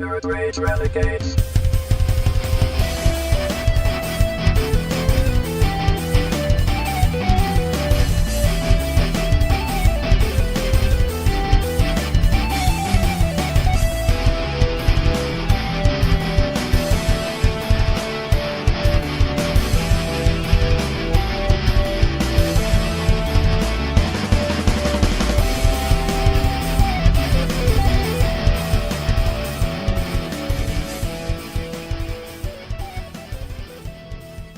Nerd Rage Renegades.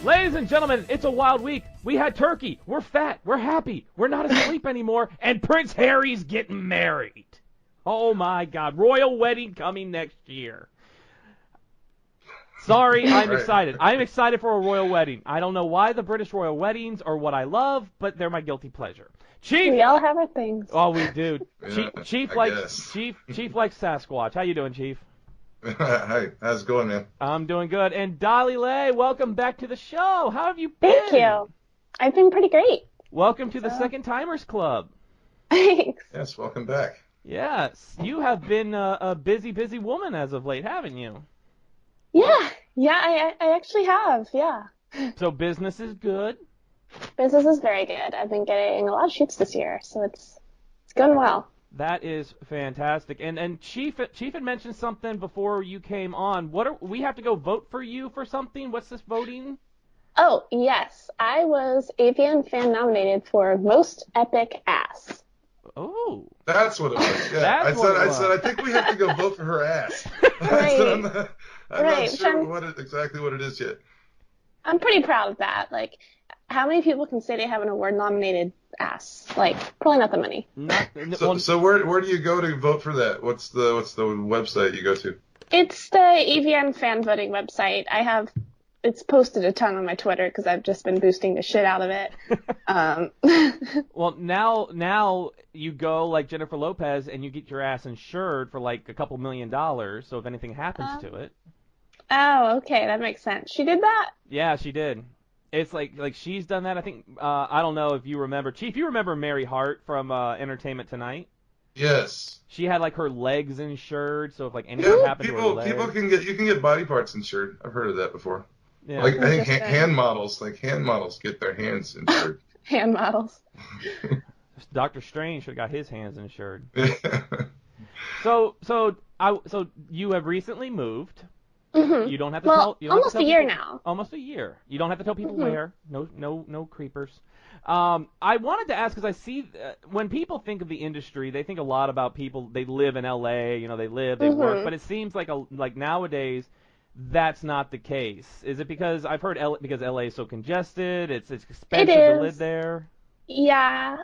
Ladies and gentlemen, it's a wild week. We had turkey. We're fat. We're happy. We're not asleep anymore. And Prince Harry's getting married. Oh, my God. Royal wedding coming next year. Sorry, I'm excited. I'm excited for a royal wedding. I don't know why the British royal weddings are what I love, but they're my guilty pleasure. Chief. We all have our things. Oh, we do. Yeah, Chief likes Sasquatch. How you doing, Chief? Hi, how's it going, man? I'm doing good. And Dolly Leigh, welcome back to the show. How have you been? Thank you. I've been pretty great. Welcome to the Second Timers Club. Thanks. Yes, welcome back. Yes, you have been a busy woman as of late, haven't you? Yeah, I actually have, yeah. So business is good? Business is very good. I've been getting a lot of shoots this year, so it's going well. That is fantastic. And Chief had mentioned something before you came on. We have to go vote for you for something? What's this voting? Oh, yes. I was AVN fan nominated for Most Epic Ass. Oh. That's what it was. Yeah, That's I said, I think we have to go vote for her ass. Right. I'm not sure exactly what it is yet. I'm pretty proud of that. Like, how many people can say they have an award-nominated ass? Like, probably not that many. So where do you go to vote for that? What's the website you go to? It's the AVN fan voting website. It's posted a ton on my Twitter because I've just been boosting the shit out of it. Well, now you go like Jennifer Lopez and you get your ass insured for like a couple $1 million. So if anything happens to it. Oh, okay, that makes sense. She did that? Yeah, she did. It's like she's done that. I think I don't know if you remember, Chief. You remember Mary Hart from Entertainment Tonight? Yes. She had like her legs insured, so if like anything happened to her legs, people can get body parts insured. I've heard of that before. Yeah. Like I think hand models get their hands insured. Hand models. Dr. Strange should have got his hands insured. So you have recently moved. Mm-hmm. You don't have to tell. You don't almost have to tell a year people, now. Almost a year. You don't have to tell people where. No creepers. I wanted to ask because I see when people think of the industry, they think a lot about people. They live in L.A. They live, they work, but it seems like nowadays that's not the case. Is it because I've heard because L.A. is so congested? It's expensive to live there. Yeah.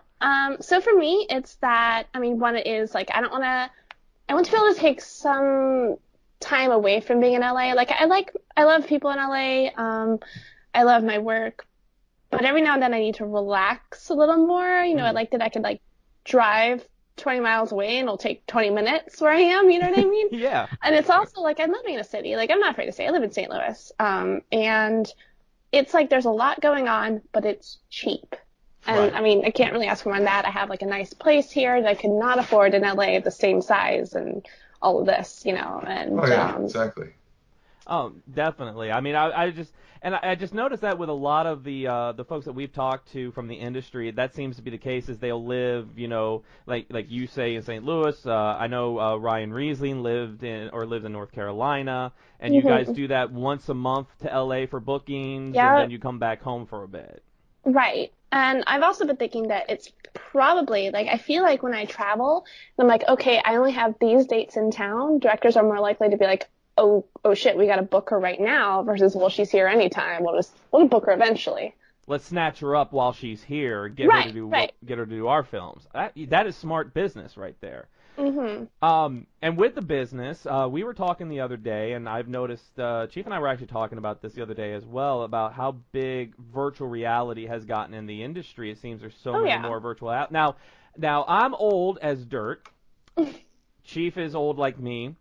So for me, it's that. I mean, one is like I want to be able to take some time away from being in LA. Like I love people in LA. I love my work, but every now and then I need to relax a little more. I like that I could like drive 20 miles away and it'll take 20 minutes where I am. You know what I mean? Yeah. And it's also like I'm living in a city. Like I'm not afraid to say I live in St. Louis. And it's like there's a lot going on, but it's cheap. And Right. I mean, I can't really ask for more than that. I have like a nice place here that I could not afford in LA the same size and all of this, and Exactly. Oh, definitely. I mean, I just noticed that with a lot of the folks that we've talked to from the industry, that seems to be the case. Is they'll live, like you say in St. Louis. I know Ryan Riesling lives in North Carolina, and you guys do that once a month to LA for bookings, and then you come back home for a bit. Right. And I've also been thinking that it's probably, like, I feel like when I travel, I'm like, okay, I only have these dates in town. Directors are more likely to be like, oh shit, we got to book her right now versus, well, she's here anytime. We'll book her eventually. Let's snatch her up while she's here. Get her to do our films. That is smart business right there. Mm-hmm. And with the business, we were talking the other day, and I've noticed, Chief and I were actually talking about this the other day as well, about how big virtual reality has gotten in the industry. It seems there's so many more virtual Now, I'm old as dirt. Chief is old like me.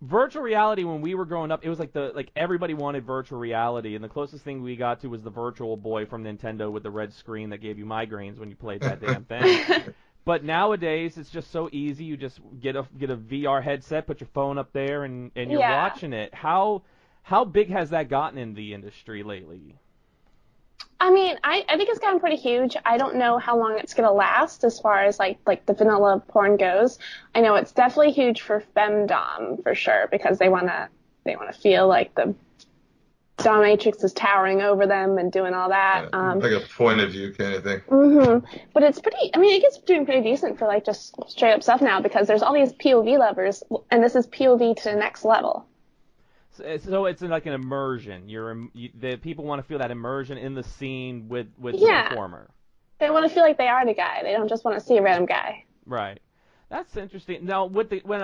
Virtual reality, when we were growing up, it was like everybody wanted virtual reality, and the closest thing we got to was the Virtual Boy from Nintendo with the red screen that gave you migraines when you played that damn thing. But nowadays, it's just so easy. You just get a VR headset, put your phone up there, and you're watching it. How big has that gotten in the industry lately? I mean, I think it's gotten pretty huge. I don't know how long it's going to last as far as, like the vanilla porn goes. I know it's definitely huge for femdom, for sure, because they want to feel like the dominatrix is towering over them and doing all that. Like a point of view kind of thing. But it's pretty, I mean, it gets doing pretty decent for, like, just straight up stuff now, because there's all these POV lovers, and this is POV to the next level. So it's like an immersion. The people want to feel that immersion in the scene with the performer. They want to feel like they are the guy. They don't just want to see a random guy. Right. That's interesting. Now,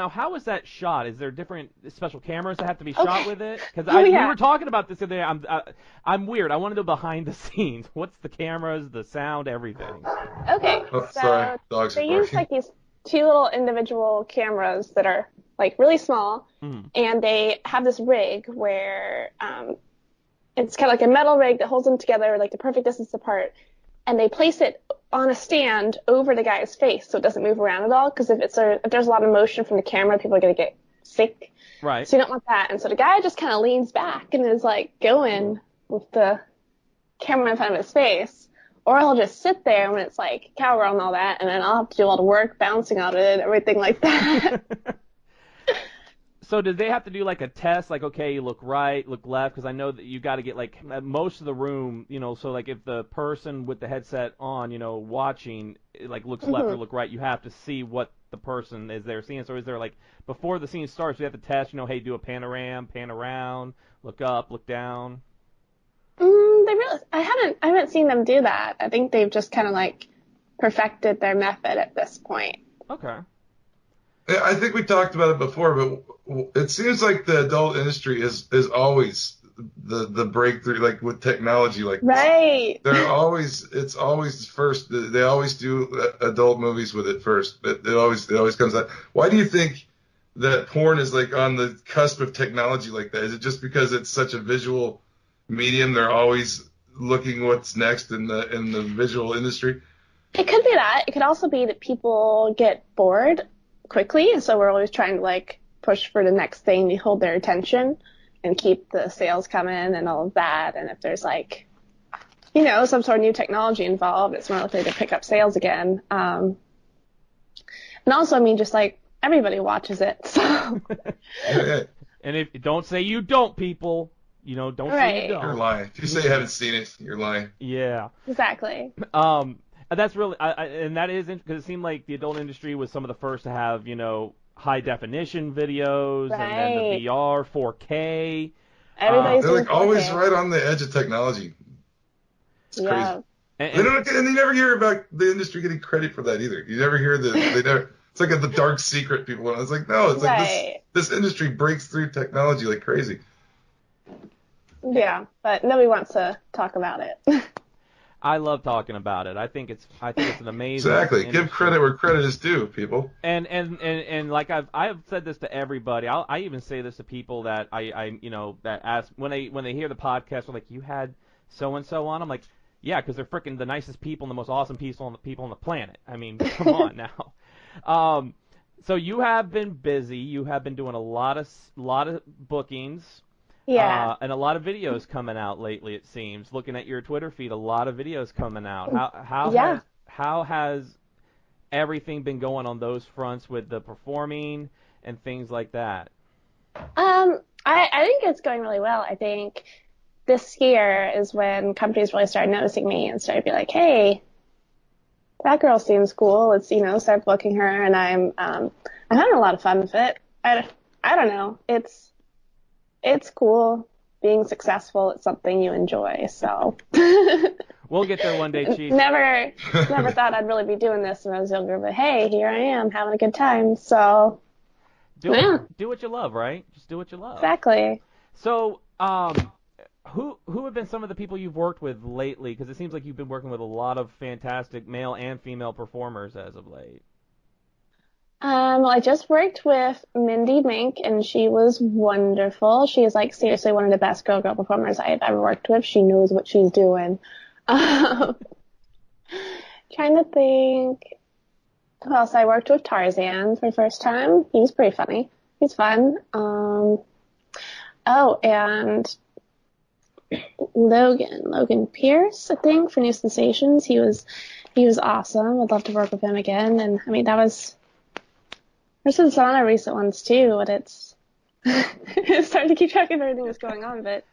how is that shot? Is there different special cameras that have to be shot with it? Because we were talking about this the other day. I'm weird. I want to know behind the scenes. What's the cameras, the sound, everything? Okay. Sorry. Dogs they use like these two little individual cameras that are like really small, and they have this rig where it's kind of like a metal rig that holds them together like the perfect distance apart, and they place it on a stand over the guy's face so it doesn't move around at all, because if there's a lot of motion from the camera, people are going to get sick. Right. So you don't want that. And so the guy just kind of leans back and is like going with the camera in front of his face. Or I'll just sit there when it's like cowgirl and all that, and then I'll have to do all the work bouncing on it and everything like that. So did they have to do like a test, like, okay, you look right, look left? Because I know that you got to get like most of the room, so like if the person with the headset on, watching, like looks left or look right, you have to see what the person is there seeing. So is there like, before the scene starts, you have to test, hey, do a panorama, pan around, look up, look down? I haven't seen them do that. I think they've just kind of like perfected their method at this point. Okay. Yeah, I think we talked about it before, but it seems like the adult industry is always the breakthrough, like with technology, like right. It's always first. They always do adult movies with it first. It always comes out. Why do you think that porn is like on the cusp of technology like that? Is it just because it's such a visual medium? They're always looking what's next in the visual industry. It could be that. It could also be that people get bored quickly, and so we're always trying to like push for the next thing to hold their attention and keep the sales coming and all of that. And if there's like, some sort of new technology involved, it's more likely to pick up sales again. And also, I mean, just like everybody watches it, so. And if don't say you don't, people. Don't say you don't. You're lying. If you say you haven't seen it, you're lying. Yeah. Exactly. That's really, and that is because it seemed like the adult industry was some of the first to have, high definition videos, and then the VR, 4K. Everybody's they're like 4K. Always right on the edge of technology. It's crazy. And you never hear about the industry getting credit for that either. You never hear it's like the dark secret people. And it's like, no, it's like this industry breaks through technology like crazy. Yeah, but nobody wants to talk about it. I love talking about it. I think it's an amazing. Exactly. industry. Give credit where credit is due, people. And like I've said this to everybody. I even say this to people that that ask when they hear the podcast, they're like, you had so and so on. I'm like, yeah, because they're freaking the nicest people and the most awesome people on the planet. I mean, come on now. So you have been busy. You have been doing a lot of bookings. Yeah. And a lot of videos coming out lately, it seems. Looking at your Twitter feed, a lot of videos coming out. How has everything been going on those fronts with the performing and things like that? I think it's going really well. I think this year is when companies really started noticing me and started to be like, hey, that girl seems cool. Let's, start booking her. And I'm having a lot of fun with it. I don't know. It's cool being successful. It's something you enjoy, so. We'll get there one day, Chief. Never thought I'd really be doing this when I was younger, but hey, here I am having a good time, so. Do what you love, right? Just do what you love. Exactly. So, who have been some of the people you've worked with lately? Because it seems like you've been working with a lot of fantastic male and female performers as of late. Well, I just worked with Mindy Mink, and she was wonderful. She is, like, seriously one of the best girl performers I've ever worked with. She knows what she's doing. Trying to think. Who else? I worked with Tarzan for the first time. He was pretty funny. He's fun. And Logan Pierce, I think, for New Sensations. He was awesome. I'd love to work with him again. And I mean, there's been some other recent ones too, but it's hard to keep track of everything that's going on. But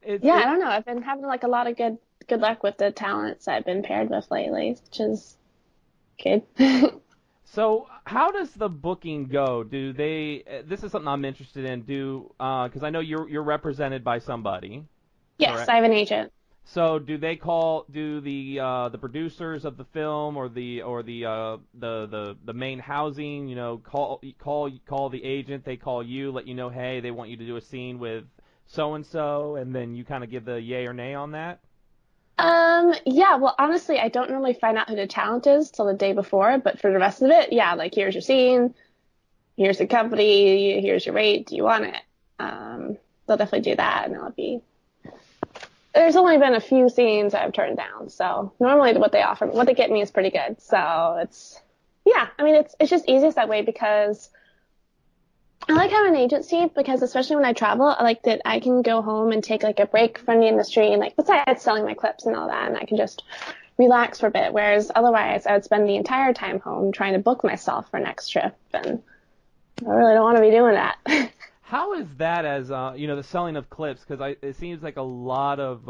I don't know. I've been having like a lot of good luck with the talents I've been paired with lately, which is good. So how does the booking go? Do they? This is something I'm interested in. Because I know you're represented by somebody. Yes, correct? I have an agent. So do they do the producers of the film or the main housing, call the agent, they call you, let you know, hey, they want you to do a scene with so and so, and then you kind of give the yay or nay on that? Yeah, well, honestly, I don't normally find out who the talent is till the day before, but for the rest of it, yeah, like, here's your scene, here's the company, here's your rate, do you want it? They'll definitely do that, and there's only been a few scenes I've turned down, so normally what they get me is pretty good, so it's just easiest that way because I like having an agency because especially when I travel, I like that I can go home and take like a break from the industry and like besides selling my clips and all that, and I can just relax for a bit. Whereas otherwise, I would spend the entire time home trying to book myself for next trip, and I really don't want to be doing that. How is that as the selling of clips? Because it seems like a lot of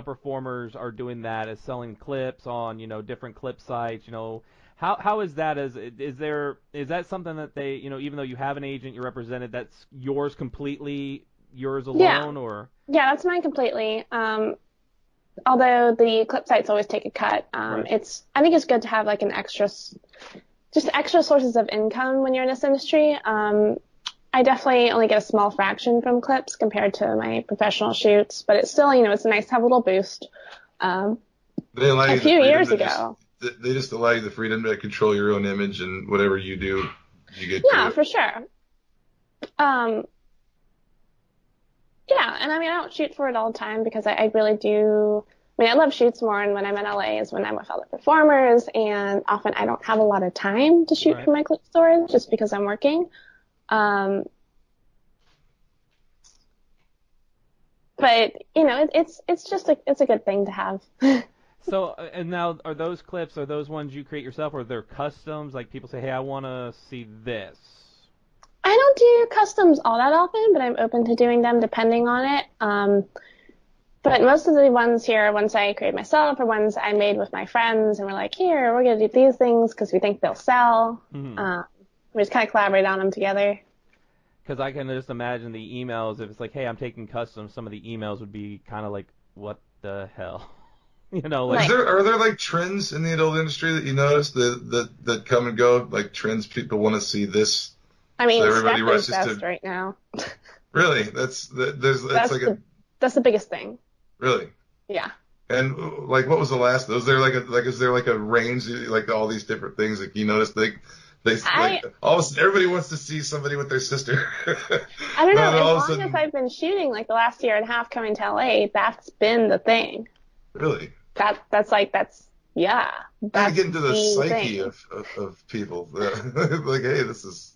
performers are doing that as selling clips on different clip sites. How is that? Is that something that they, even though you have an agent, you're represented, that's yours completely, yours alone, or? Yeah, that's mine completely. Although the clip sites always take a cut. Right. I think it's good to have like extra sources of income when you're in this industry. I definitely only get a small fraction from clips compared to my professional shoots, but it's still, it's nice to have a little boost. A few years ago. They just allow you the freedom to control your own image, and whatever you do, you get to it. For sure. And I mean, I don't shoot for it all the time because I really do. I mean, I love shoots more, and when I'm in LA is when I'm with other performers, and often I don't have a lot of time to shoot for my clip stores just because I'm working. But it's just it's a good thing to have. So, and now, are those ones you create yourself, or they're customs? Like, people say, hey, I want to see this. I don't do customs all that often, but I'm open to doing them depending on it. But most of the ones here are ones I create myself or ones I made with my friends, and we're like, here, we're going to do these things because we think they'll sell. Mm-hmm. We just kind of collaborate on them together. Because I can just imagine the emails, if it's like, hey, I'm taking customs, some of the emails would be kind of like, what the hell? Are there like trends in the adult industry that you notice that come and go? Like trends, people want to see this. I mean, so everybody rushes best right now. Really, that's the biggest thing. Really? Yeah. And like, what was the last? Is there like a range, like all these different things that you notice? All of a sudden, everybody wants to see somebody with their sister. I don't know. As long as I've been shooting, like the last year and a half coming to LA, that's been the thing. Really? That's yeah. That's get into the psyche of people. Like, hey, this is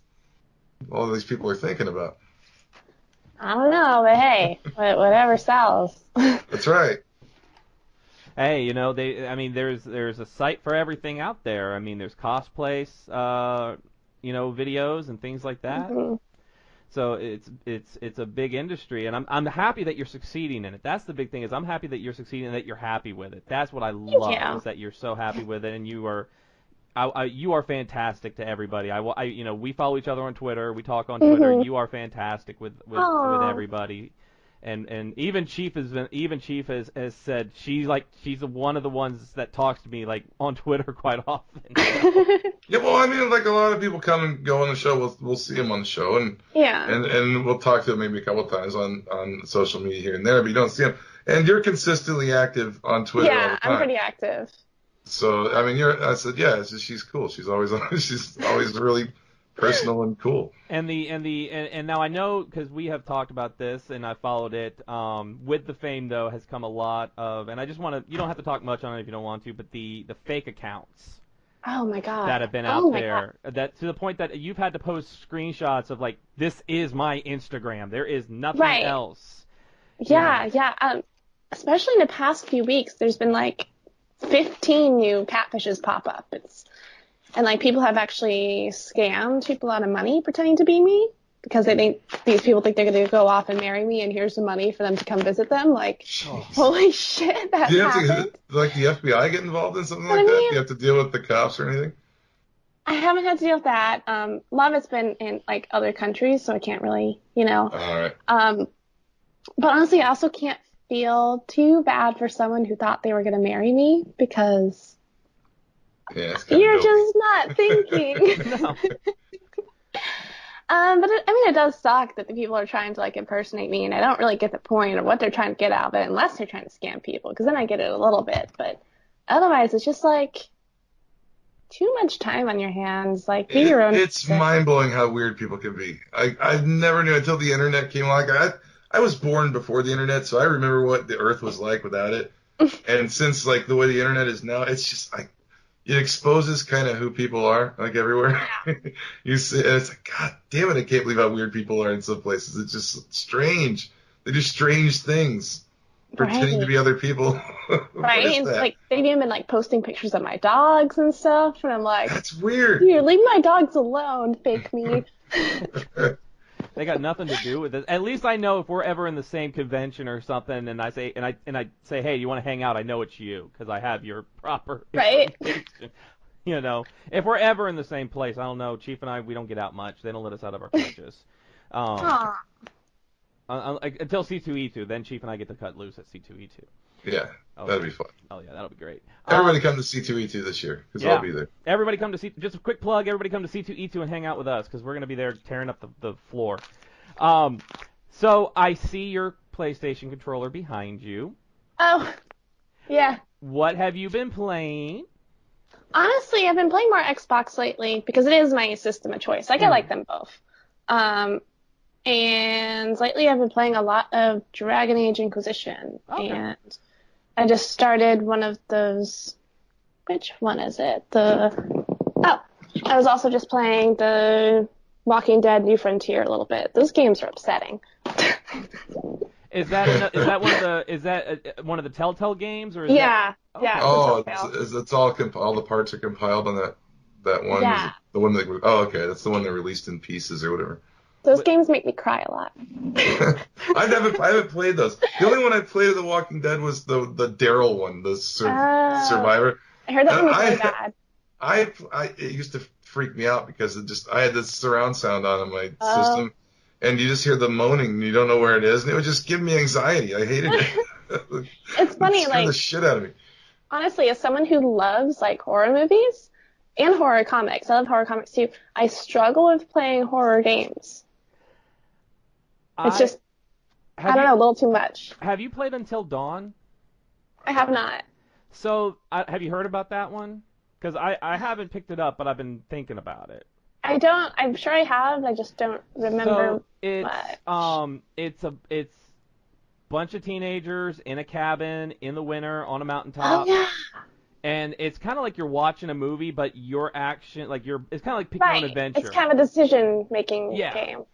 all these people are thinking about. I don't know, but hey, whatever sells. That's right. Hey, there's a site for everything out there. I mean, there's cosplays, videos and things like that. Mm-hmm. So it's a big industry, and I'm happy that you're succeeding in it. That's the big thing, is I'm happy that you're succeeding and that you're happy with it. That's what I love, is that you're so happy with it, and you are fantastic to everybody. We follow each other on Twitter. We talk on Twitter. Mm-hmm. You are fantastic with everybody. And even Chief has said she's one of the ones that talks to me like on Twitter quite often. Yeah, well, I mean, like a lot of people come and go on the show. We'll see them on the show, and we'll talk to them maybe a couple of times on social media here and there, but you don't see them. And you're consistently active on Twitter all the time. Yeah, I'm pretty active. So I mean, she's cool. She's always really personal and cool. And now I know, because we have talked about this and I followed it. With the fame though has come a lot of, and I just want to. You don't have to talk much on it if you don't want to, but the fake accounts. Oh my god. That have been out there. That to the point that you've had to post screenshots of like, this is my Instagram. There is nothing else. Yeah. Especially in the past few weeks, there's been like 15 new catfishes pop up. And like people have actually scammed people out of money pretending to be me because these people think they're going to go off and marry me, and here's the money for them to come visit them. Like, holy shit, that happened. Like the FBI get involved in something like that? Do you have to deal with the cops or anything? I haven't had to deal with that. A lot of it's been in like other countries, so I can't really, All right. But honestly, I also can't feel too bad for someone who thought they were going to marry me because you're just not thinking. No. But it does suck that the people are trying to like impersonate me, and I don't really get the point of what they're trying to get out of it unless they're trying to scam people, because then I get it a little bit. But otherwise, it's just like too much time on your hands. Like, be your own. It's mind-blowing how weird people can be. I never knew until the internet came along. I was born before the internet, so I remember what the Earth was like without it. And since like the way the internet is now, it's just like it exposes kind of who people are, like everywhere. You see, and it's like, God damn it, I can't believe how weird people are in some places. It's just strange. They do strange things, pretending to be other people. Right? Like they've even been like posting pictures of my dogs and stuff, and I'm like, that's weird. Dude, leave my dogs alone, fake me. They got nothing to do with it. At least I know if we're ever in the same convention or something, and I say, hey, you want to hang out? I know it's you because I have your proper information. If we're ever in the same place, I don't know. Chief and I, we don't get out much. They don't let us out of our couches. Until C2E2, then Chief and I get to cut loose at C2E2. Yeah, that'd be fun. Oh yeah, that'll be great. Everybody come to C2E2 this year because I'll be there. Everybody come to just a quick plug. Everybody come to C2E2 and hang out with us because we're gonna be there tearing up the floor. So I see your PlayStation controller behind you. Oh, yeah. What have you been playing? Honestly, I've been playing more Xbox lately because it is my system of choice. Like I like them both. And lately I've been playing a lot of Dragon Age Inquisition. Okay. And I just started one of those. Which one is it? I was also just playing the Walking Dead New Frontier a little bit. Those games are upsetting. Is that one of the Telltale games, or is yeah. It's all the parts are compiled on that one. Yeah. The one that okay, that's the one they released in pieces or whatever. Those games make me cry a lot. I haven't played those. The only one I played of The Walking Dead was the Daryl one, the Survivor. I heard that one was really bad. It used to freak me out because I had this surround sound on in my system, and you just hear the moaning and you don't know where it is, and it would just give me anxiety. I hated it. It's funny, it scared the shit out of me. Honestly, as someone who loves like horror movies and horror comics, I love horror comics too. I struggle with playing horror games. It's just, I don't know, a little too much. Have you played Until Dawn? I have not. So, have you heard about that one? Because I haven't picked it up, but I've been thinking about it. I'm sure I have, I just don't remember much. It's a bunch of teenagers in a cabin in the winter on a mountaintop. Oh, yeah. And it's kind of like you're watching a movie, but your action, it's kind of like picking an adventure. It's kind of a decision-making game.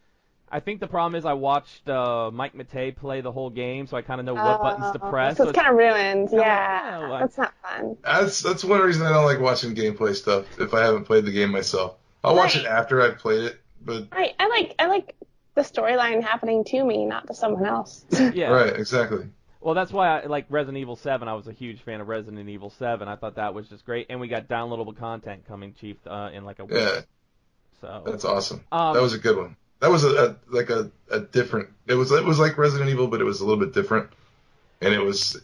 I think the problem is I watched Mike Matei play the whole game, so I kind of know what buttons to press. So it's kind of ruined. Yeah, that's not fun. That's one reason I don't like watching gameplay stuff if I haven't played the game myself. I'll watch it after I've played it, but I like the storyline happening to me, not to someone else. Yeah. Right. Exactly. Well, that's why I like Resident Evil 7. I was a huge fan of Resident Evil 7. I thought that was just great, and we got downloadable content coming, Chief, in like a week. Yeah. So that's awesome. That was a good one. That was a different. It was like Resident Evil, but it was a little bit different, and it was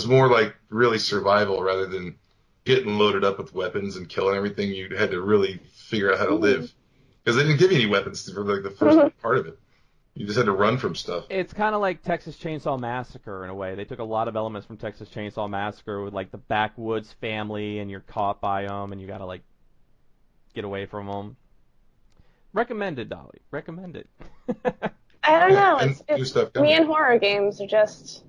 more like really survival rather than getting loaded up with weapons and killing everything. You had to really figure out how to live because they didn't give you any weapons for like the first part of it. You just had to run from stuff. It's kind of like Texas Chainsaw Massacre in a way. They took a lot of elements from Texas Chainsaw Massacre with like the backwoods family, and you're caught by them, and you gotta like get away from them. Recommended, Dolly. Recommended. I don't know. It's me and horror games are just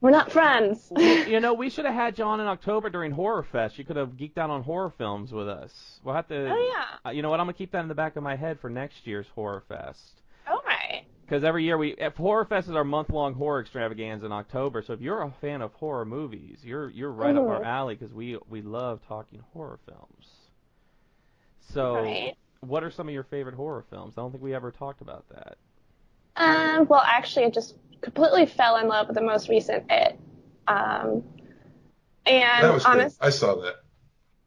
We're not friends. We should have had you on in October during Horror Fest. You could have geeked out on horror films with us. We'll have to. Oh, yeah. You know what? I'm going to keep that in the back of my head for next year's Horror Fest. All right. Because every year Horror Fest is our month-long horror extravaganza in October. So if you're a fan of horror movies, you're right up our alley because we love talking horror films. So, What are some of your favorite horror films? I don't think we ever talked about that. Well, actually, I just completely fell in love with the most recent It. And that was good. I saw that.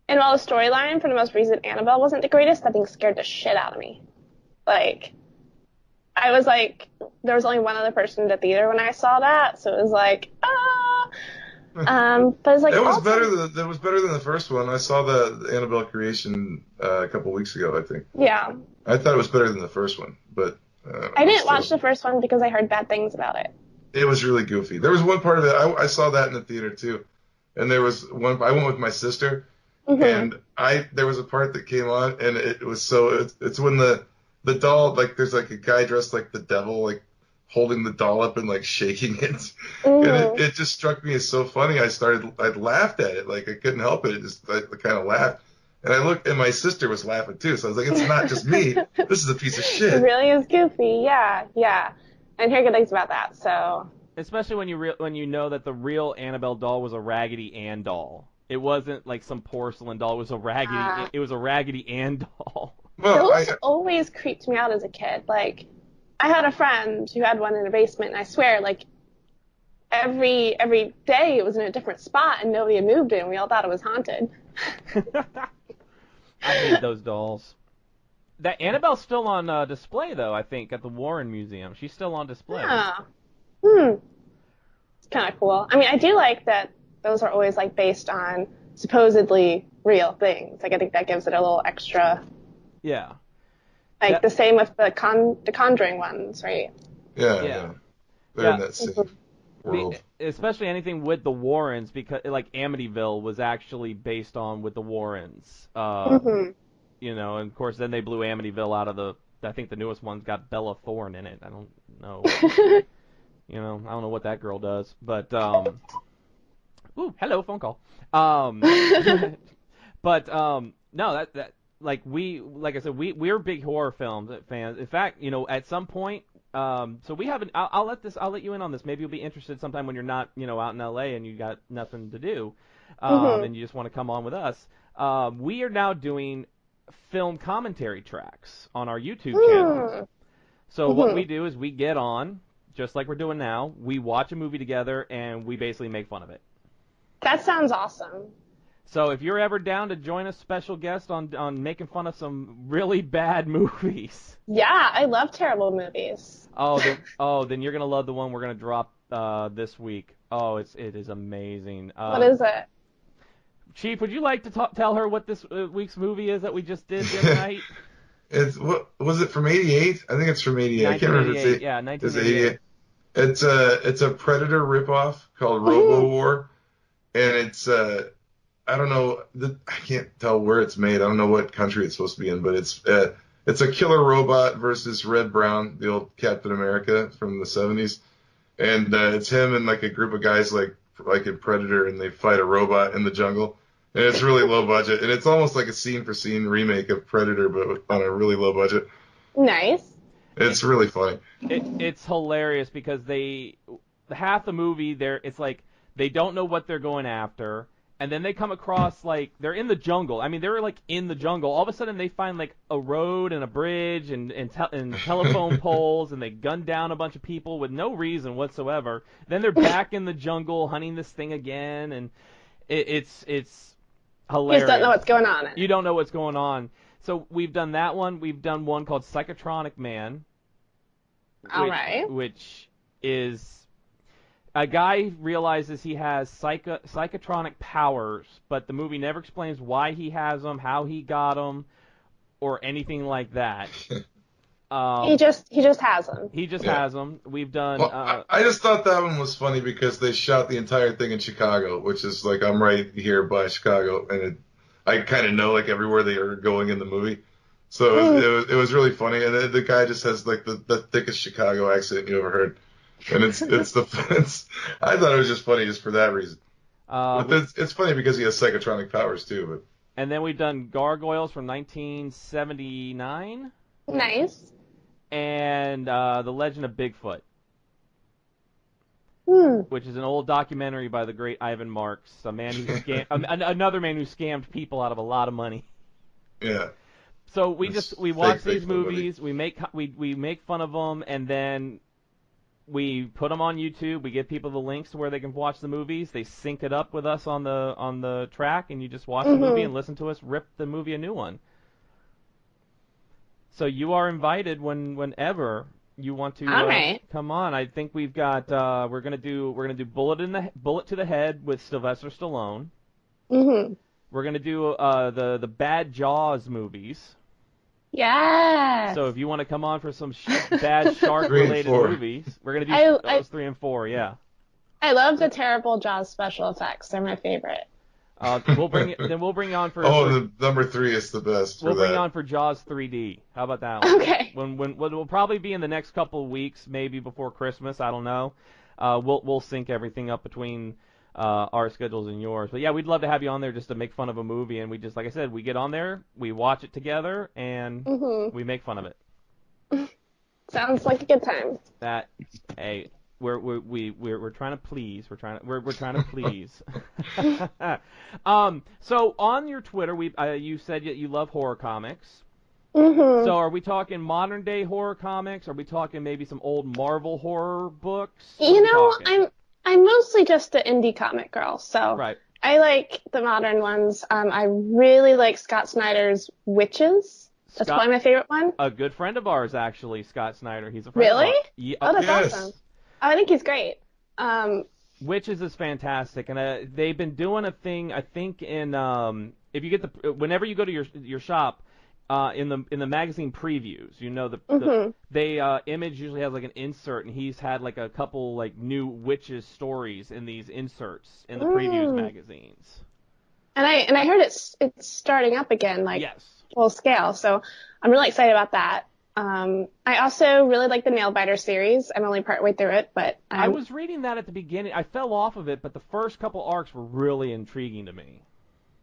And while the storyline for the most recent Annabelle wasn't the greatest, that thing scared the shit out of me. Like, I was like, there was only one other person in the theater when I saw that, so it was like, ah. But it's like that was better than the first one. I saw the Annabelle creation a couple weeks ago, I think. Yeah. I thought it was better than the first one, but I didn't watch the first one because I heard bad things about it. It was really goofy. There was one part of it I saw that in the theater too, and there was one. I went with my sister, and there was a part that came on, and it was it's when the doll, like, there's like a guy dressed like the devil, like holding the doll up and like shaking it. And it just struck me as so funny. I laughed at it. Like, I couldn't help it. I kind of laughed. And I looked, and my sister was laughing too. So I was like, it's not just me. This is a piece of shit. It really is goofy. Yeah. And hear good things about that. So. Especially when you know that the real Annabelle doll was a Raggedy Ann doll. It wasn't like some porcelain doll. It was a Raggedy Ann doll. Well, those always creeped me out as a kid. Like, I had a friend who had one in the basement, and I swear, like, every day it was in a different spot, and nobody had moved it, and we all thought it was haunted. I hate those dolls. That Annabelle's still on display, though, I think, at the Warren Museum. She's still on display. Yeah. It's kind of cool. I mean, I do like that those are always, like, based on supposedly real things. Like, I think that gives it a little extra... Yeah. Like the same with the Conjuring ones, right? Yeah. They're in that same world. Especially anything with the Warrens, because like Amityville was actually based on with the Warrens. You know, and of course then they blew Amityville out of I think the newest one's got Bella Thorne in it. I don't know. I don't know what that girl does, but ooh, hello, phone call. But no, that. Like I said, we're big horror film fans. In fact, at some point, so we haven't. I'll let you in on this. Maybe you'll be interested sometime when you're not, out in LA and you got nothing to do, and you just want to come on with us. We are now doing film commentary tracks on our YouTube channel. So what we do is we get on, just like we're doing now. We watch a movie together and we basically make fun of it. That sounds awesome. So if you're ever down to join a special guest on making fun of some really bad movies. Yeah, I love terrible movies. Then you're going to love the one we're going to drop this week. Oh, it is amazing. What is it? Chief, would you like to tell her what this week's movie is that we just did the other night? What was it, from 88? I think it's from 88. I can't remember if it's 1988. It's a Predator ripoff called Robo War, and it's I don't know. I can't tell where it's made. I don't know what country it's supposed to be in, but it's a killer robot versus Red Brown, the old Captain America from the 70s, and it's him and like a group of guys like in Predator, and they fight a robot in the jungle, and it's really low budget, and it's almost like a scene for scene remake of Predator, but on a really low budget. Nice. It's really funny. It's hilarious because half the movie it's like they don't know what they're going after. And then they come across, like, they're in the jungle. I mean, they're, like, in the jungle. All of a sudden, they find, like, a road and a bridge and telephone poles, and they gun down a bunch of people with no reason whatsoever. Then they're back in the jungle hunting this thing again, and it's hilarious. You just don't know what's going on. You don't know what's going on. So we've done that one. We've done one called Psychotronic Man. All right. Which is... A guy realizes he has psychotronic powers, but the movie never explains why he has them, how he got them, or anything like that. He just has them. He just has them. We've done... Well, I just thought that one was funny because they shot the entire thing in Chicago, which is like, I'm right here by Chicago, and I kind of know like everywhere they are going in the movie. So it was really funny, and the guy just has like the thickest Chicago accent you ever heard. And I thought it was just funny just for that reason. But it's funny because he has psychotronic powers too. But and then we've done Gargoyles from 1979. Nice. And The Legend of Bigfoot, which is an old documentary by the great Ivan Marks, a man who another man who scammed people out of a lot of money. Yeah. So we watch these movies, we make fun of them, and then we put them on YouTube. We give people the links to where they can watch the movies. They sync it up with us on the track, and you just watch the movie and listen to us rip the movie a new one. So you are invited whenever you want to come on. I think we've got we're gonna do Bullet to the Head with Sylvester Stallone. Mm-hmm. We're gonna do the Bad Jaws movies. Yes. So if you want to come on for some bad shark related movies, we're gonna do those 3 and 4. Yeah. I love the terrible Jaws special effects. They're my favorite. We'll bring you on for. The number 3 is the best. We'll bring you on for Jaws 3D. How about that one? Okay. When we'll probably be in the next couple of weeks, maybe before Christmas. I don't know. We'll sync everything up between our schedules and yours. But yeah, we'd love to have you on there just to make fun of a movie, and we just, like I said, we get on there, we watch it together, and we make fun of it. Sounds like a good time. We're trying to please. We're trying to please. So on your Twitter, you said that you love horror comics. Mm-hmm. So are we talking modern day horror comics? Are we talking maybe some old Marvel horror books? I'm mostly just an indie comic girl, so right. I like the modern ones. I really like Scott Snyder's Witches. That's probably my favorite one. A good friend of ours, actually, Scott Snyder. He's a friend of ours. Really? Yeah. Oh, that's awesome. Oh, I think he's great. Witches is fantastic, and they've been doing a thing. I think in if you get whenever you go to your shop, in the magazine previews, they Image usually has like an insert, and he's had like a couple like new witches stories in these inserts in the previews magazines. And I heard it's starting up again, like full scale. So I'm really excited about that. I also really like the Nailbiter series. I'm only partway through it, but I was reading that at the beginning. I fell off of it, but the first couple arcs were really intriguing to me.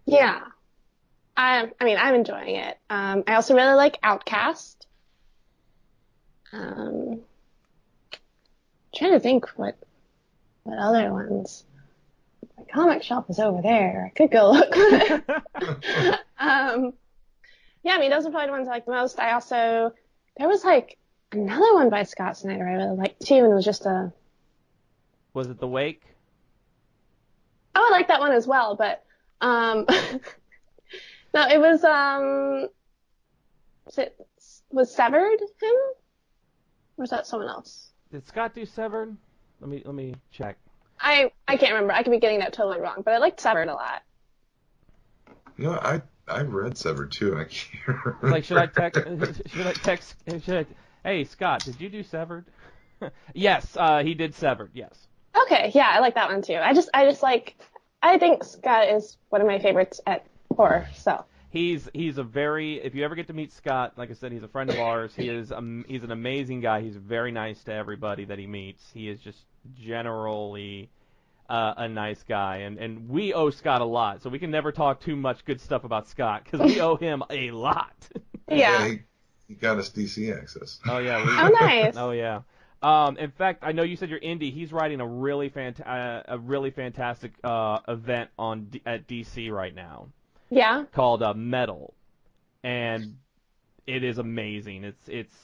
Yeah. I'm enjoying it. I also really like Outcast. Trying to think what other ones. My comic shop is over there. I could go look. Yeah, those are probably the ones I like the most. There was like another one by Scott Snyder I really liked too, and it was just Was it The Wake? Oh, I like that one as well, but no, it was was Severed him? Or was that someone else? Did Scott do Severed? Let me check. I can't remember. I could be getting that totally wrong, but I liked Severed a lot. I read Severed too. I can't remember. Like, should I text? Hey, Scott, did you do Severed? Yes, he did Severed. Yes. Okay, yeah, I like that one too. I think Scott is one of my favorites at horror. So he's a very, if you ever get to meet Scott, like I said, he's a friend of ours. He's an amazing guy. He's very nice to everybody that he meets. He is just generally a nice guy, and we owe Scott a lot, so we can never talk too much good stuff about Scott because we owe him a lot. Yeah. He got us DC access. Oh yeah. Oh nice. Oh yeah. In fact, I know you said you're indie. He's writing a really fantastic event at DC right now. Yeah. Called Metal, and it is amazing. It's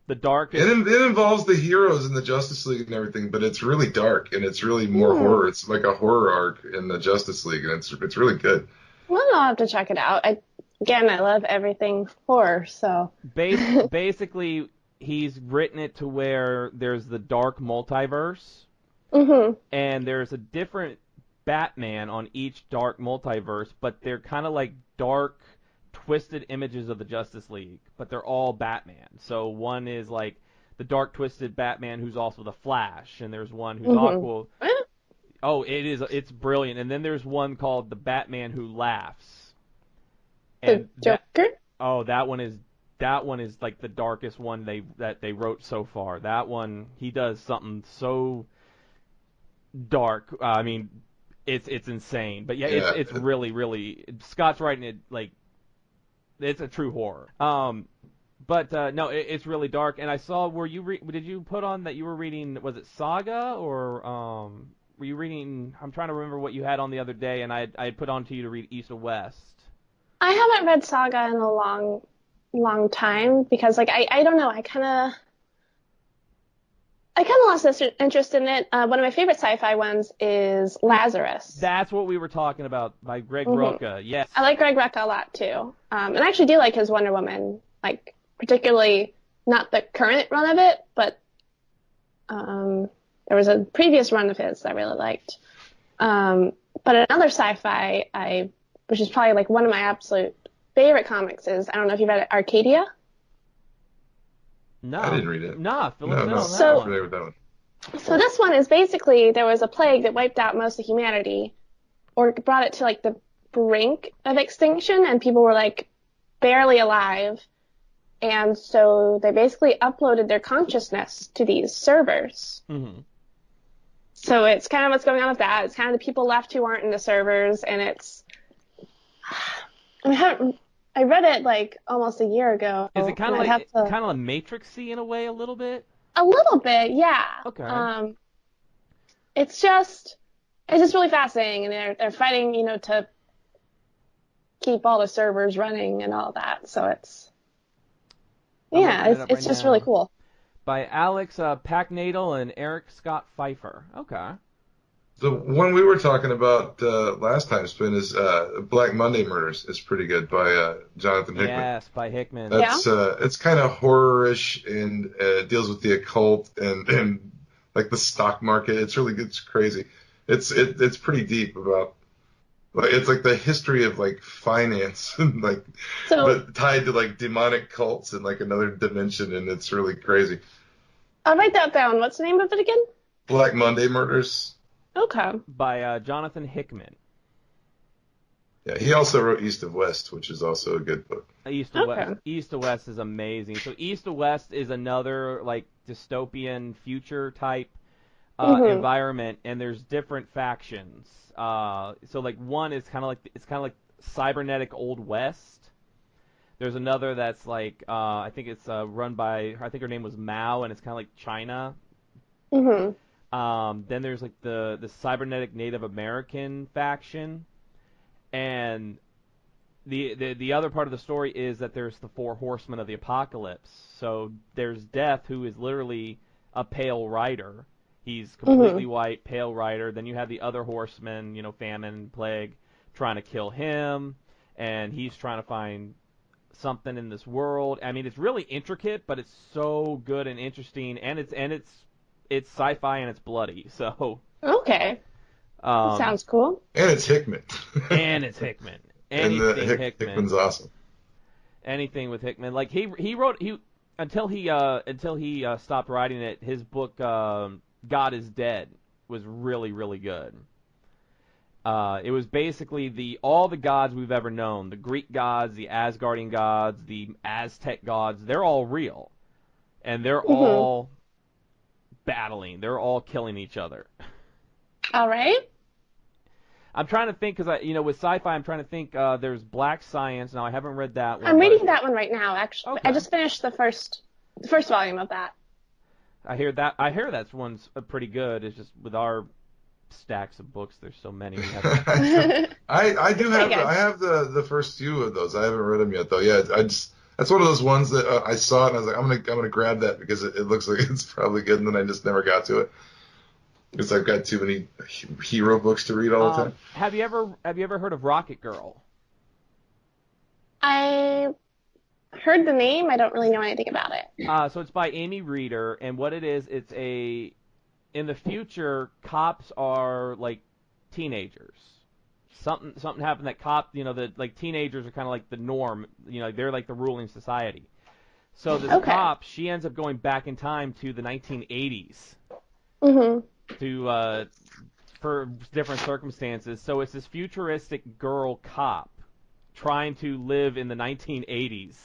the darkest. It involves the heroes in the Justice League and everything, but it's really dark and it's really more horror. It's like a horror arc in the Justice League, and it's really good. Well, I'll have to check it out. I love everything horror, so. Basically, he's written it to where there's the dark multiverse, and there's a different Batman on each dark multiverse, but they're kind of like dark, twisted images of the Justice League, but they're all Batman. So one is like the dark, twisted Batman who's also the Flash, and there's one who's Aqua. Oh, it's brilliant. And then there's one called the Batman Who Laughs. And the Joker? That that one is like the darkest one that they wrote so far. That one, he does something so dark. I mean, it's insane. But yeah, it's really, really. Scott's writing it like it's a true horror. But no, it's really dark. And I saw did you put on that you were reading? Was it Saga or were you reading? I'm trying to remember what you had on the other day, and I put on to you to read East of West. I haven't read Saga in a long time because like I don't know, I kind of lost interest in it. One of my favorite sci-fi ones is Lazarus. That's what we were talking about by Greg Rucka. Yes, I like Greg Rucka a lot too, and I actually do like his Wonder Woman, like particularly not the current run of it, but there was a previous run of his that I really liked. But another sci-fi which is probably like one of my absolute favorite comics is, I don't know if you've read it, Arcadia? No. I didn't read it. No. So, I'm familiar with that one. So this one is basically, there was a plague that wiped out most of humanity, or brought it to like the brink of extinction, and people were like barely alive. And so they basically uploaded their consciousness to these servers. Mm-hmm. So it's kind of what's going on with that. It's kind of the people left who aren't in the servers, and it's... I read it like almost a year ago. Is it kind of a Matrix-y in a way, a little bit? A little bit, yeah. Okay. It's just really fascinating, and they're fighting, to keep all the servers running and all that. So it's just really cool. By Alex Packnadel and Eric Scott Pfeiffer. Okay. The one we were talking about last time, Spin, is Black Monday Murders. It's pretty good by Jonathan Hickman. Yes, by Hickman. That's it's kind of horror-ish and deals with the occult and like the stock market. It's really good. It's crazy. It's pretty deep about it's like the history of like finance and but tied to like demonic cults and like another dimension, and it's really crazy. I'll write that down. What's the name of it again? Black Monday Murders. Okay. By Jonathan Hickman. Yeah, he also wrote East of West, which is also a good book. East of West is amazing. So East of West is another like dystopian future type environment, and there's different factions. So like one is kind of like cybernetic Old West. There's another that's like I think it's run by, I think her name was Mao, and it's kind of like China. Mm-hmm. Then there's like the cybernetic Native American faction, and the other part of the story is that there's the four horsemen of the apocalypse. So there's Death, who is literally a pale rider. He's completely white, pale rider. Then you have the other horsemen, famine, plague, trying to kill him, and he's trying to find something in this world. I mean, it's really intricate, but it's so good and interesting, and it's sci-fi and it's bloody. So okay, sounds cool. And it's Hickman. Hickman's awesome. Anything with Hickman, like he wrote until he stopped writing it. His book God is Dead was really, really good. It was basically all the gods we've ever known, the Greek gods, the Asgardian gods, the Aztec gods. They're all real, and they're all battling. They're all killing each other. All right. I'm trying to think because with sci-fi, I'm trying to think. There's Black Science. Now I haven't read that one. I'm reading that one right now. Actually, okay. I just finished the first volume of that. I hear that one's pretty good. It's just with our stacks of books, there's so many. We have I have the first few of those. I haven't read them yet though. Yeah, that's one of those ones that I saw it and I was like, I'm gonna grab that because it looks like it's probably good, and then I just never got to it because I've got too many hero books to read all the time. Have you ever heard of Rocket Girl? I heard the name. I don't really know anything about it. So it's by Amy Reeder, and what it is, in the future, cops are like teenagers. Something happened that that like teenagers are kind of like the norm. They're like the ruling society. So this cop, she ends up going back in time to the 1980s. To for different circumstances. So it's this futuristic girl cop trying to live in the 1980s.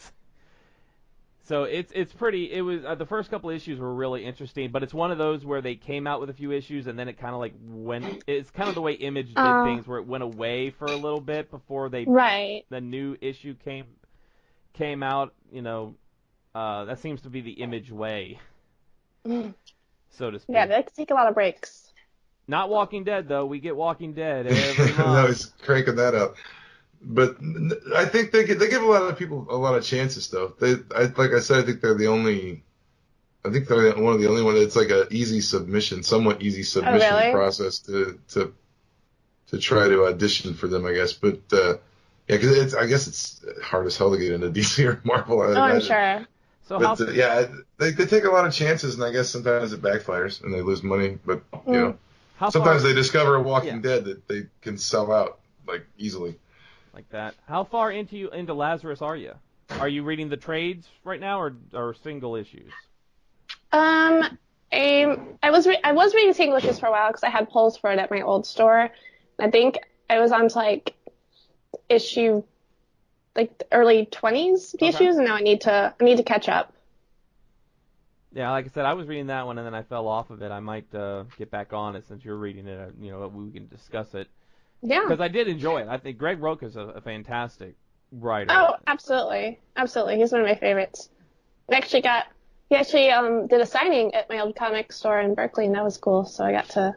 So it's pretty. It was the first couple issues were really interesting, but it's one of those where they came out with a few issues and then it kind of like went. It's kind of the way Image did things, where it went away for a little bit before the new issue came out. That seems to be the Image way, so to speak. Yeah, they like to take a lot of breaks. Not Walking Dead though. We get Walking Dead every month. No, he's cranking that up. But I think they give a lot of people a lot of chances, though. Like I said, I think they're one of the only ones. It's like a somewhat easy submission process to try to audition for them, I guess. But because I guess it's hard as hell to get into DC or Marvel. I'm sure. They take a lot of chances, and I guess sometimes it backfires and they lose money. But sometimes they discover a Walking Dead that they can sell out like easily. Like that. How far into Lazarus are you? Are you reading the trades right now, or single issues? I was reading single issues for a while because I had pulls for it at my old store. I think I was on to like issue like the early 20s issues, and now I need to catch up. Yeah, like I said, I was reading that one and then I fell off of it. I might get back on it since you're reading it. We can discuss it. Yeah. Because I did enjoy it. I think Greg Roca's a fantastic writer. Oh, absolutely. Absolutely. He's one of my favorites. He actually did a signing at my old comic store in Berkeley, and that was cool. So I got to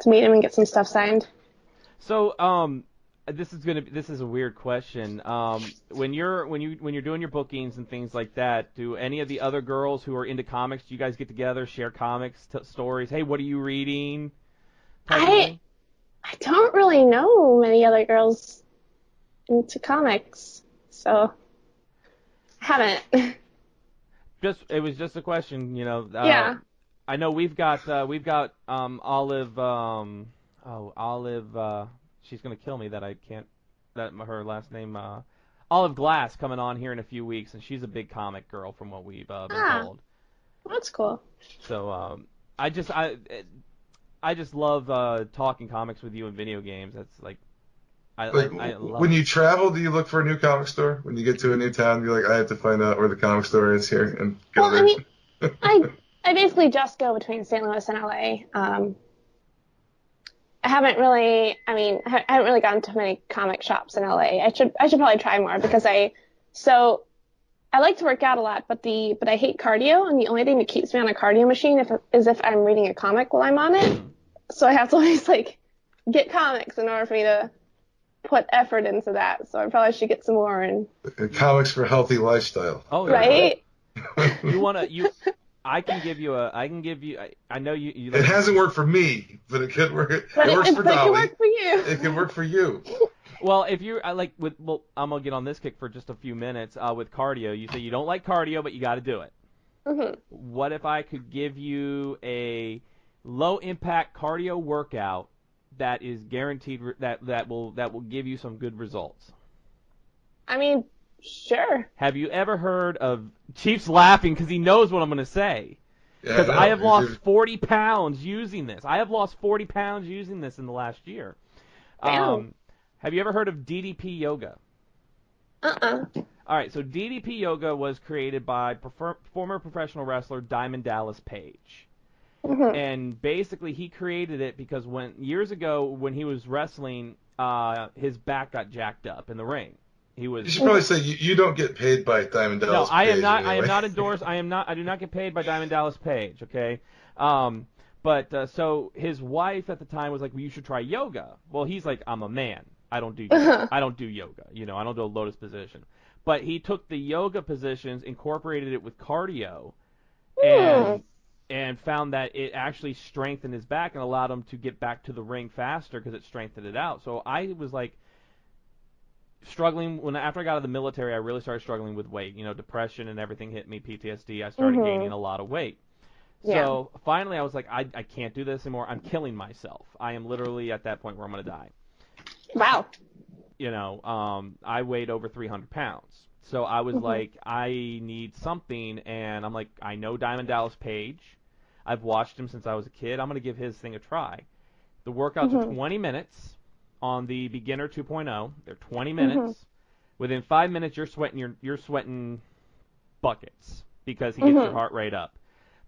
meet him and get some stuff signed. So, this is a weird question. When you're doing your bookings and things like that, do any of the other girls who are into comics, do you guys get together, share comics, stories? Hey, what are you reading? I don't really know many other girls into comics, so I haven't. It was just a question, Yeah. I know we've got Olive. Olive. She's gonna kill me that I can't. That her last name. Olive Glass coming on here in a few weeks, and she's a big comic girl from what we've been told. That's cool. So I just love talking comics with you and video games. That's like, I love when you travel, do you look for a new comic store? When you get to a new town, you're like, I have to find out where the comic store is here and go there. I mean, I basically just go between St. Louis and LA. I haven't really gone to many comic shops in LA. I should probably try more because I like to work out a lot, but I hate cardio, and the only thing that keeps me on a cardio machine is if I'm reading a comic while I'm on it. So I have to always get comics in order for me to put effort into that. So I probably should get some more. And comics for healthy lifestyle. Oh, yeah. Right. I can give you. I know you. It hasn't worked for me, but it could work. It works for Dolly. It can work for you. It can work for you. Well, if you're I'm gonna get on this kick for just a few minutes with cardio. You say you don't like cardio, but you got to do it. Mm-hmm. What if I could give you a low impact cardio workout that is guaranteed that will give you some good results? I mean, sure. Have you ever heard of Chief's laughing because he knows what I'm going to say? Because I have lost 40 pounds using this. I have lost 40 pounds using this in the last year. Damn. Have you ever heard of DDP yoga? Uh-uh. All right, so DDP yoga was created by former professional wrestler Diamond Dallas Page. Mm-hmm. And basically he created it because years ago when he was wrestling, his back got jacked up in the ring. You should probably say you don't get paid by Diamond Dallas Page. No, I am not. Anyway. I am not endorsed. I do not get paid by Diamond Dallas Page. Okay. So his wife at the time was like, "Well, you should try yoga." Well, he's like, "I'm a man. I don't do yoga. I don't do yoga. I don't do a lotus position." But he took the yoga positions, incorporated it with cardio, and found that it actually strengthened his back and allowed him to get back to the ring faster because it strengthened it out. So I was like struggling after I got out of the military. I really started struggling with weight. Depression and everything hit me, PTSD. I started gaining a lot of weight. Yeah. So finally I was like, I can't do this anymore. I'm killing myself. I am literally at that point where I'm going to die. Wow. I weighed over 300 pounds. So I was like, I need something, and I'm like, I know Diamond Dallas Page. I've watched him since I was a kid. I'm going to give his thing a try. The workouts are 20 minutes on the Beginner 2.0. They're 20 minutes. Within 5 minutes, you're sweating buckets because he gets your heart rate up.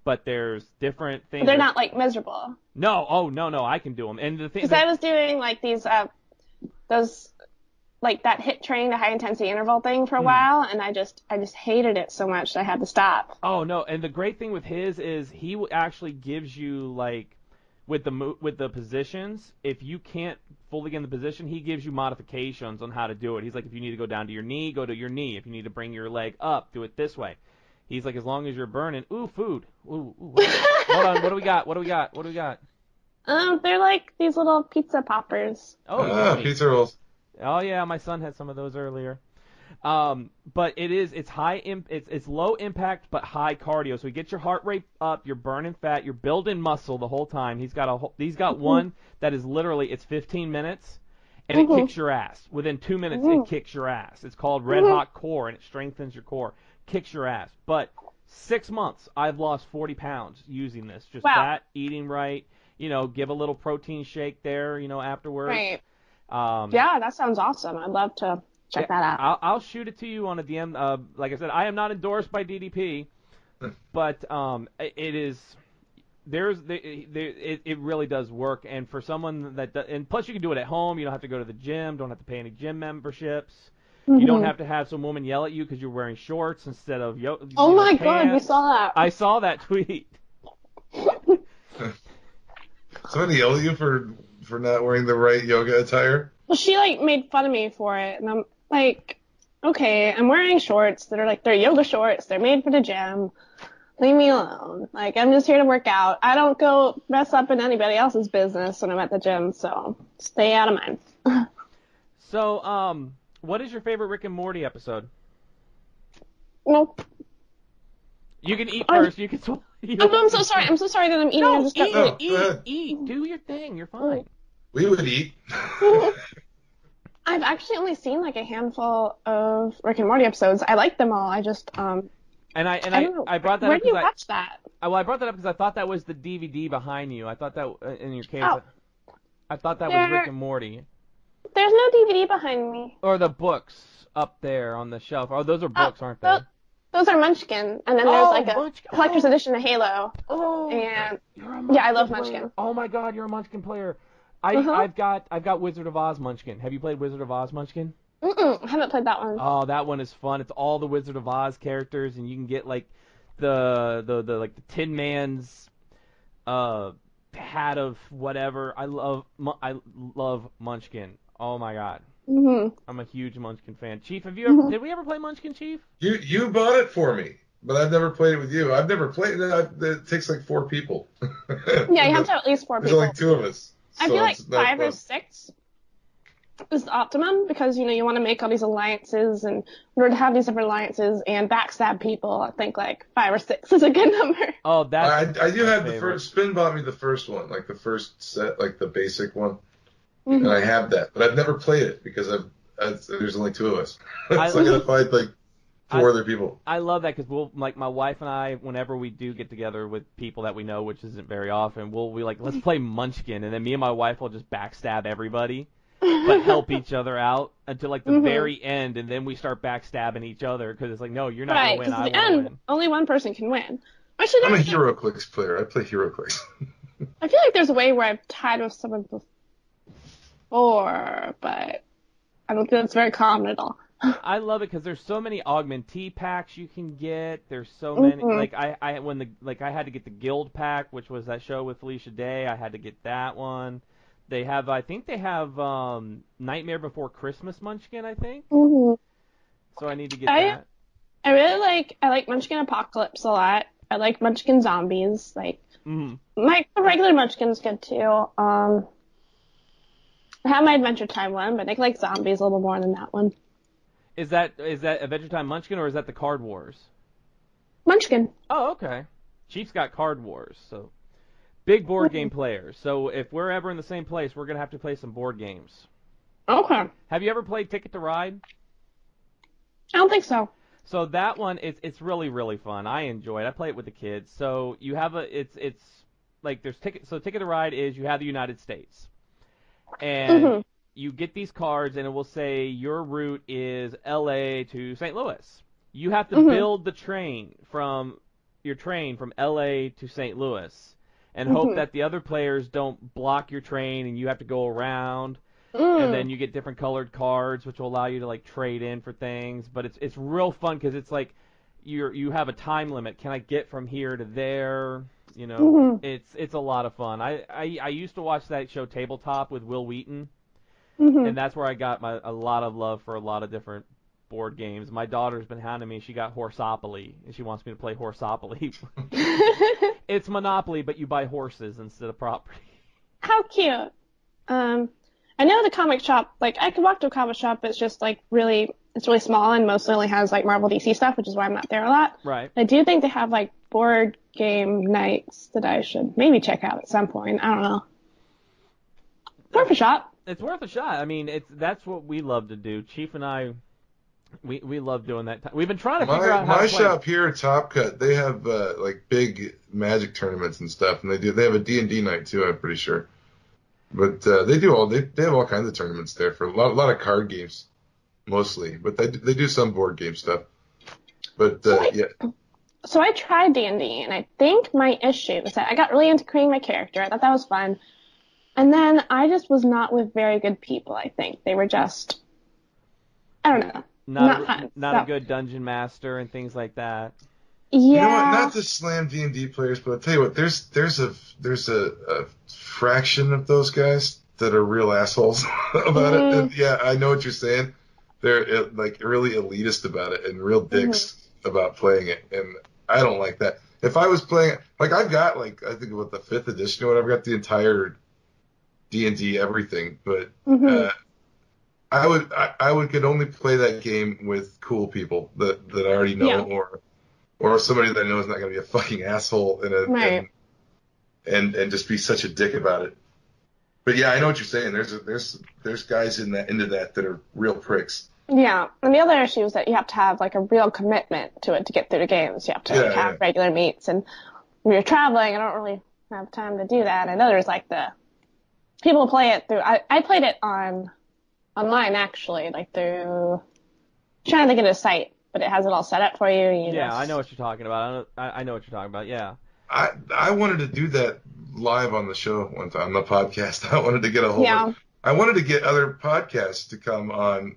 But there's different things. But they're not like miserable. No, no, I can do them. And the thing, because I was doing like these those like that HIIT training, the high intensity interval thing for a while, and I just hated it so much that I had to stop. Oh no! And the great thing with his is he actually gives you like with the positions. If you can't fully get in the position, he gives you modifications on how to do it. He's like, if you need to go down to your knee, go to your knee. If you need to bring your leg up, do it this way. He's like, as long as you're burning. Ooh, food. Ooh. Hold on. What do we got? They're like these little pizza poppers. Oh, pizza rolls. Oh yeah, my son had some of those earlier. But it's low impact but high cardio. So you get your heart rate up, you're burning fat, you're building muscle the whole time. He's got one that is literally it's 15 minutes and it kicks your ass. Within 2 minutes it kicks your ass. It's called Red Hot Core and it strengthens your core. Kicks your ass. But 6 months I've lost 40 pounds using this. Just that, eating right, give a little protein shake there, afterwards. Right. Yeah, that sounds awesome. I'd love to check that out. I'll shoot it to you on a DM. Like I said, I am not endorsed by DDP, but it is. It really does work, and for someone and plus you can do it at home. You don't have to go to the gym. Don't have to pay any gym memberships. You don't have to have some woman yell at you because you're wearing shorts instead of Oh my God, you saw that? I saw that tweet. Somebody yell at you for not wearing the right yoga attire? Well, she like made fun of me for it, and I'm like, okay, I'm wearing shorts that are like they're yoga shorts. They're made for the gym. Leave me alone. Like I'm just here to work out. I don't go mess up in anybody else's business when I'm at the gym, so stay out of mine. So, what is your favorite Rick and Morty episode? Nope. You can eat first. You can swallow. I'm so sorry. I'm so sorry that I'm eating. No, just eat. Do your thing. You're fine. We would eat. I've actually only seen like a handful of Rick and Morty episodes. I like them all. I just And I brought that Where up do you watch that? Well, I brought that up because I thought that was the DVD behind you. I thought that in your case. Oh. I thought that was Rick and Morty. There's no DVD behind me. Or the books up there on the shelf. Oh, those are books, aren't they? Those are Munchkin, and then there's like a collector's edition of Halo. Oh, and yeah, I love Munchkin. Oh my God, you're a Munchkin player. I've got Wizard of Oz Munchkin. Have you played Wizard of Oz Munchkin? I haven't played that one. Oh, that one is fun. It's all the Wizard of Oz characters, and you can get like the Tin Man's hat of whatever. I love Munchkin. Oh my God. I'm a huge Munchkin fan. Chief, have you ever? Did we ever play Munchkin, Chief? You bought it for me, but I've never played it with you. I've never played it. It takes like 4 people. Yeah, you have to have at least 4 people. There's only 2 of us. I feel like 5 or 6 is the optimum because you want to make all these alliances, and in order to have these different alliances and backstab people, I think like 5 or 6 is a good number. Oh, that's I do have the first. Spin bought me the first one, like the first set, like the basic one. And I have that, but I've never played it because there's only 2 of us. So I gotta find like 4 other people. I love that because my wife and I, whenever we do get together with people that we know, which isn't very often, we like, let's play Munchkin, and then me and my wife will just backstab everybody, but help each other out until like the very end, and then we start backstabbing each other because it's like, no, you're not gonna win. I want to win. Only one person can win. Actually, I'm a HeroClix player. I play HeroClix. I feel like there's a way where I've tied with someone before, but I don't think it's very common at all. I love it because there's so many augmentee packs you can get. There's so many. Like I had to get the Guild pack, which was that show with Felicia Day. I had to get that one. I think they have Nightmare Before Christmas Munchkin. I think. So I need to get that. I really like Munchkin Apocalypse a lot. I like Munchkin Zombies. Like the regular Munchkin's good too. I have my Adventure Time one, but I like Zombies a little more than that one. Is that Adventure Time Munchkin or is that the Card Wars? Munchkin. Oh, okay. Chief's got Card Wars, so big board game players. So if we're ever in the same place, we're gonna have to play some board games. Okay. Have you ever played Ticket to Ride? I don't think so. So that one, it's really, really fun. I enjoy it. I play it with the kids. So you have it's like there's Ticket. So Ticket to Ride is you have the United States, and you get these cards, and it will say your route is L.A. to St. Louis. You have to build the train from L.A. to St. Louis and hope that the other players don't block your train and you have to go around. And then you get different colored cards, which will allow you to like trade in for things. But it's real fun because it's like you have a time limit. Can I get from here to there? You know, it's a lot of fun. I used to watch that show Tabletop with Will Wheaton, and that's where I got a lot of love for a lot of different board games. My daughter's been hounding me. She got Horseopoly, and she wants me to play Horseopoly. It's Monopoly, but you buy horses instead of property. How cute. I know the comic shop, like, I could walk to a comic shop, but it's just, like, it's really small and mostly only has, like, Marvel DC stuff, which is why I'm not there a lot. Right. I do think they have, like, board game nights that I should maybe check out at some point. I don't know. Worth a shot. It's worth a shot. I mean, that's what we love to do. Chief and I, we love doing that. We've been trying to figure out how to play. My shop here at Top Cut, they have, like, big Magic tournaments and stuff, and they have a D&D night, too, I'm pretty sure. But they have all kinds of tournaments there for a lot of card games, mostly. But they do some board game stuff. But yeah. So I tried D&D, and I think my issue was that I got really into creating my character. I thought that was fun, and then I just was not with very good people. I think they were just, I don't know, not fun. Not a good dungeon master and things like that. Yeah. You know what? Not to slam D&D players, but I'll tell you what. There's a fraction of those guys that are real assholes about it. And yeah, I know what you're saying. They're like really elitist about it and real dicks about playing it, and I don't like that. If I was playing it, like I've got like I think about the 5th edition or whatever, I've got the entire D&D everything, but I could only play that game with cool people that I already know or somebody that I know is not going to be a fucking asshole and just be such a dick about it. But yeah, I know what you're saying. There's guys into that are real pricks. Yeah, and the other issue is that you have to have like a real commitment to it to get through the games. You have to have regular meets, and when you're traveling, I don't really have time to do that. I know there's like the people play it through. I played it online actually, like through trying to get a site. But it has it all set up for you. I know what you're talking about. I know what you're talking about, yeah. I wanted to do that live on the show one time, on the podcast. I wanted to get I wanted to get other podcasts to come on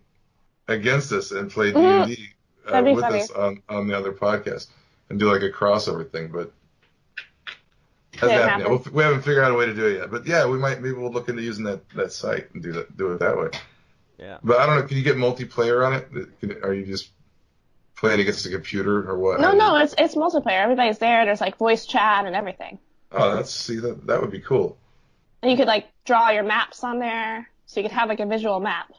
against us and play D&D with us on the other podcast and do like a crossover thing, but hasn't happened yet. We haven't figured out a way to do it yet. But yeah, maybe we'll look into using that site and do it that way. Yeah. But I don't know, can you get multiplayer on it? Are you just playing against a computer or what? No, it's multiplayer. Everybody's there. There's like voice chat and everything. Oh, that would be cool. And you could like draw your maps on there, so you could have like a visual map.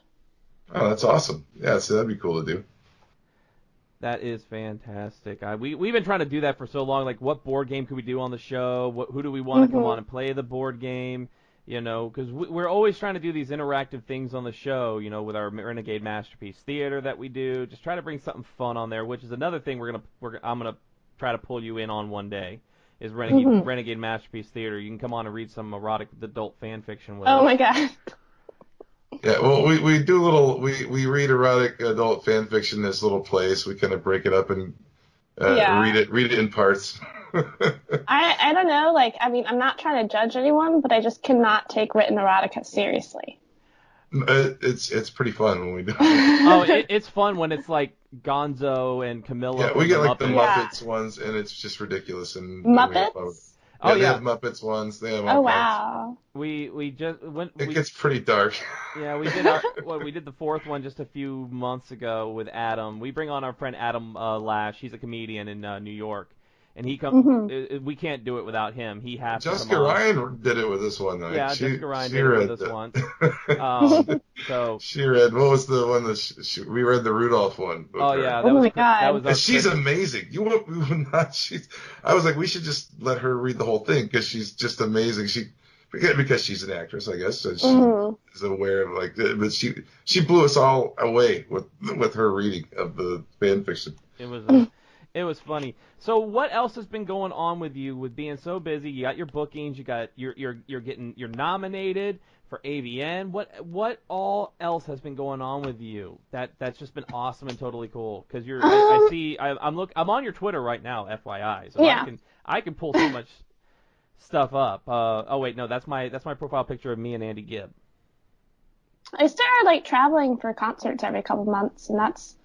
Oh, that's awesome. Yeah, so that'd be cool to do. That is fantastic. We've been trying to do that for so long. Like, what board game could we do on the show? Who do we want to come on and play the board game? You know, because we're always trying to do these interactive things on the show, you know, with our Renegade Masterpiece Theater that we do. Just try to bring something fun on there, which is another thing I'm gonna try to pull you in on one day. Is Renegade Masterpiece Theater? You can come on and read some erotic adult fan fiction with us. Oh my god. Yeah, well, we do we read erotic adult fan fiction in this little place. We kind of break it up and read it in parts. I don't know, like, I mean, I'm not trying to judge anyone, but I just cannot take written erotica seriously. It's pretty fun when we do it. It's fun when it's like Gonzo and Camilla. Yeah, we get like the Muppets ones, and it's just ridiculous. And Muppets? They have Muppets ones. They have all kinds. Wow. We just went. It gets pretty dark. Yeah, we did the 4th one just a few months ago with Adam. We bring on our friend Adam Lash. He's a comedian in New York. And he comes. We can't do it without him. He has Jessica to come Ryan did it with this one. Though. Yeah, Jessica Ryan did it with this one. So she read. What was the one that we read? The Rudolph one. Yeah, that my god, that was she's amazing. We would not. I was like, we should just let her read the whole thing because she's just amazing. Because she's an actress, I guess, so she is aware of like. But she blew us all away with her reading of the fan fiction. It was. It was funny. So what else has been going on with you with being so busy? You got your bookings. You're nominated for AVN. What all else has been going on with you? That's just been awesome and totally cool. Because I'm on your Twitter right now, FYI. So yeah. I can pull so much stuff up. Oh wait, no, that's my profile picture of me and Andy Gibb. I started traveling for concerts every couple months, and that's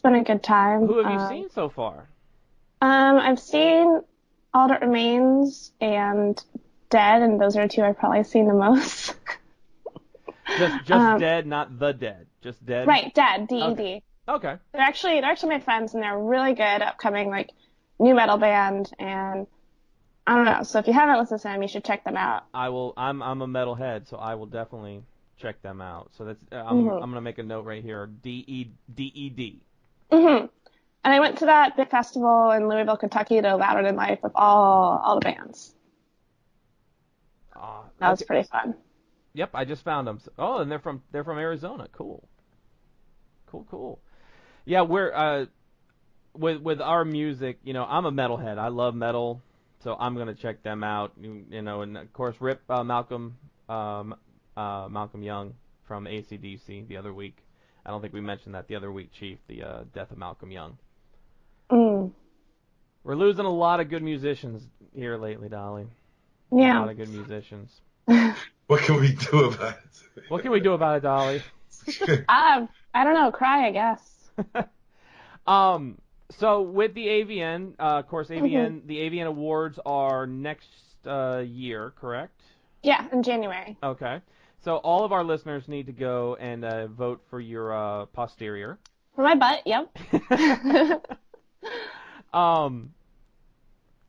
been a good time. Who have you seen so far? I've seen All That Remains and Dead, and those are two I've probably seen the most. just Dead, not The Dead. Just Dead? Right, Dead, D-E-D. Okay. They're actually my friends, and they're really good, upcoming, new metal band, and I don't know. So if you haven't listened to them, you should check them out. I will. I'm a metalhead, so I will definitely check them out. So that's I'm gonna make a note right here. D-E-D. Mm-hmm. And I went to that big festival in Louisville, Kentucky, to Louder Than Life with all the bands. That was pretty fun. Yep, I just found them. Oh, and they're from Arizona. Cool. Yeah, we're with our music. I'm a metalhead. I love metal, so I'm gonna check them out. And of course, rip Malcolm Young from AC/DC the other week. I don't think we mentioned that the other week, Chief, the death of Malcolm Young. Mm. We're losing a lot of good musicians here lately, Dolly. Yeah. A lot of good musicians. What can we do about it? What can we do about it, Dolly? I don't know. Cry, I guess. So with the AVN, of course, the AVN Awards are next year, correct? Yeah, in January. Okay. So all of our listeners need to go and vote for your posterior. For my butt, yep.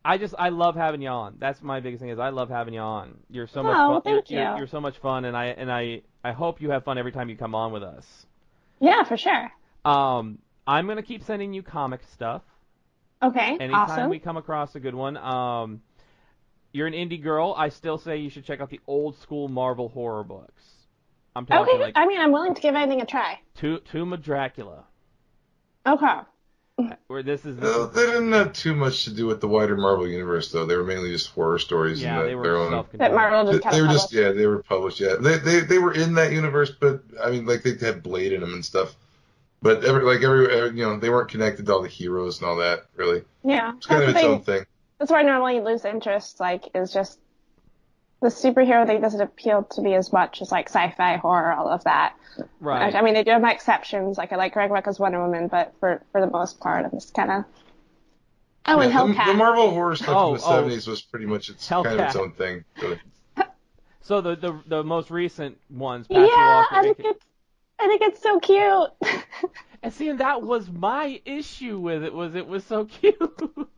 I love having you on. That's my biggest thing is I love having you on. You're so much fun. Well, thank you. You're so much fun, and I hope you have fun every time you come on with us. Yeah, for sure. I'm gonna keep sending you comic stuff. Okay, Anytime awesome. we come across a good one. You're an indie girl. I still say you should check out the old school Marvel horror books. I'm talking okay, I'm willing to give anything a try. Tomb of Dracula. Okay. Where this is. They didn't have too much to do with the wider Marvel universe, though. They were mainly just horror stories. Yeah, they were self-contained. That Marvel just they were just they were published. Yeah, they were in that universe, but I mean, they had Blade in them and stuff. But they weren't connected to all the heroes and all that, really. Yeah, it's kind of its own thing. That's where I normally lose interest. Is just the superhero thing doesn't appeal to me as much as sci-fi, horror, all of that. Right. I mean, they do have my exceptions. I like Greg Rucka's Wonder Woman, but for the most part, I'm just kind of. Oh, and Hellcat. The Marvel horror stuff in the 70s was pretty much kind of its own thing. Really. So the most recent ones. Patsy Walker, I think it's so cute. And see, and that was my issue with it. It was so cute.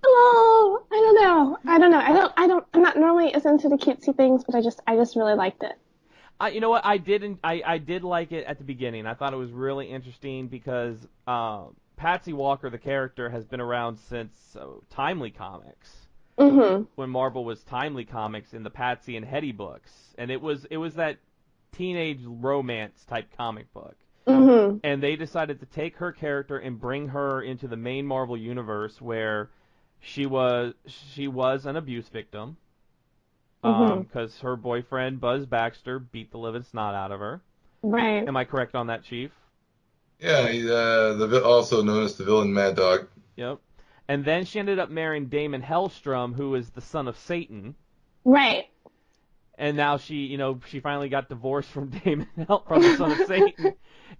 Oh, I don't know. I'm not normally as into the cutesy things, but I just really liked it. You know what? I did like it at the beginning. I thought it was really interesting because Patsy Walker, the character, has been around since Timely Comics. Mm-hmm. When Marvel was Timely Comics in the Patsy and Hetty books, and it was that teenage romance type comic book. Mm-hmm. And they decided to take her character and bring her into the main Marvel universe where she was an abuse victim. Because her boyfriend, Buzz Baxter, beat the living snot out of her. Right. Am I correct on that, Chief? Yeah, also known as the villain Mad Dog. Yep. And then she ended up marrying Damon Hellstrom, who is the son of Satan. Right. And now she finally got divorced from from the son of Satan,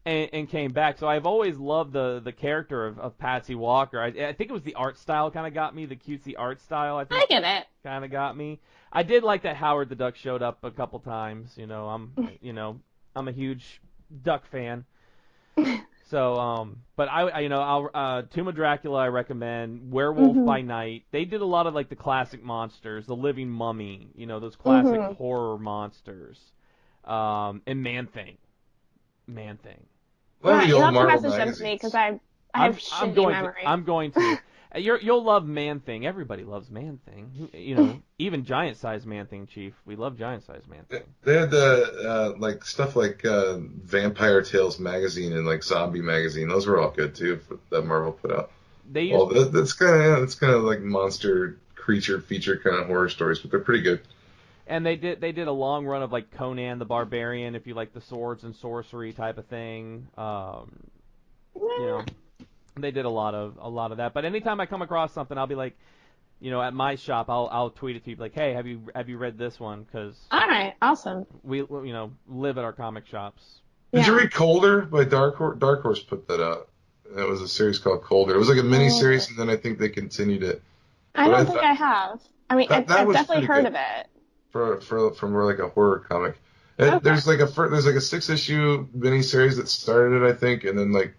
and came back. So I've always loved the character of Patsy Walker. I think it was the art style kind of got me, the cutesy art style. I get it. Kind of got me. I did like that Howard the Duck showed up a couple times. I'm a huge Duck fan. So, but I'll Tomb of Dracula I recommend. Werewolf by Night. They did a lot of the classic monsters, the Living Mummy, those classic horror monsters, and Man-Thing. Right, you'll have to message them to me because I have shitty memory. I'm going to. You'll love Man-Thing. Everybody loves Man-Thing. Even giant-sized Man-Thing, Chief. We love giant-sized Man-Thing. They had stuff like Vampire Tales magazine and Zombie magazine. Those were all good too that Marvel put out. They use. Well, that's kind of like monster creature feature kind of horror stories, but they're pretty good. And they did a long run of like Conan the Barbarian, if you like the swords and sorcery type of thing. They did a lot of that. But anytime I come across something, I'll be like, at my shop, I'll tweet it to you like, hey, have you read this one? Because all right, awesome. We live at our comic shops. Did you read Colder by Dark Horse? Dark Horse put that out. It was a series called Colder. It was like a mini series, and then I think they continued it. I don't think I have. I mean, I've definitely heard of it. From like a horror comic. Okay. There's like a 6-issue miniseries that started it, I think, and then like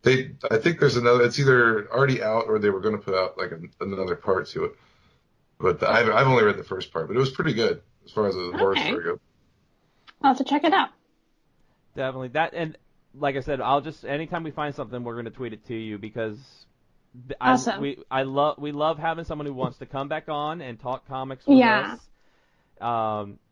I think there's another. It's either already out or they were going to put out like another part to it. But I've only read the first part, but it was pretty good as far as a horror story goes. I'll have to check it out. Definitely that, and like I said, anytime we find something, we're going to tweet it to you because. Awesome. We love having someone who wants to come back on and talk comics with us.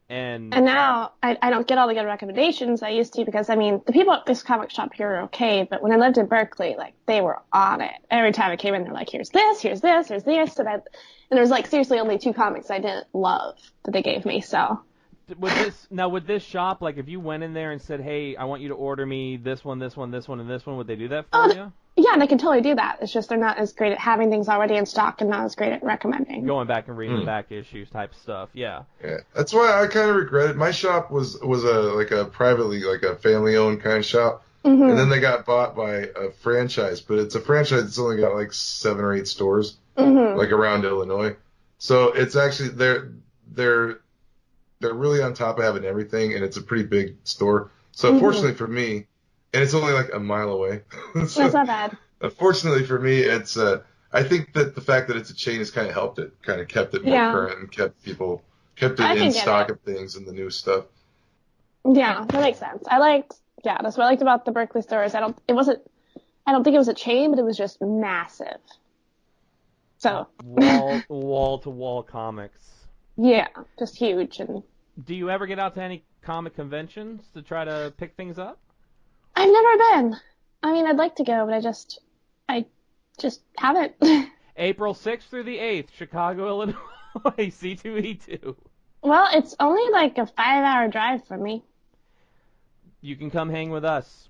And now I don't get all the good recommendations I used to because, I mean, the people at this comic shop here are okay, but when I lived in Berkeley, like, they were on it. Every time I came in, they're like, here's this, here's this, here's this, and there was, like, seriously only 2 comics I didn't love that they gave me, so. With this shop, like, if you went in there and said, hey, I want you to order me this one, this one, this one, and this one, would they do that for you? Yeah, they can totally do that. It's just they're not as great at having things already in stock and not as great at recommending. Going back and reading the back issues type stuff, yeah. Yeah, that's why I kind of regret it. My shop was a privately, like a family-owned kind of shop, and then they got bought by a franchise, but it's a franchise that's only got like 7 or 8 stores, like around Illinois. So it's actually they're really on top of having everything, and it's a pretty big store. So fortunately for me. And it's only like a mile away. So, that's not bad. Unfortunately for me, it's I think that the fact that it's a chain has kind of helped it, kind of kept it more current and kept it in stock of things and the new stuff. Yeah, that makes sense. That's what I liked about the Berkeley stores. I don't think it was a chain, but it was just massive. So wall to wall comics. Yeah, just huge. And do you ever get out to any comic conventions to try to pick things up? I've never been. I mean, I'd like to go, but I just haven't. April 6th through the 8th, Chicago, Illinois, C2E2. Well, it's only like a 5-hour drive from me. You can come hang with us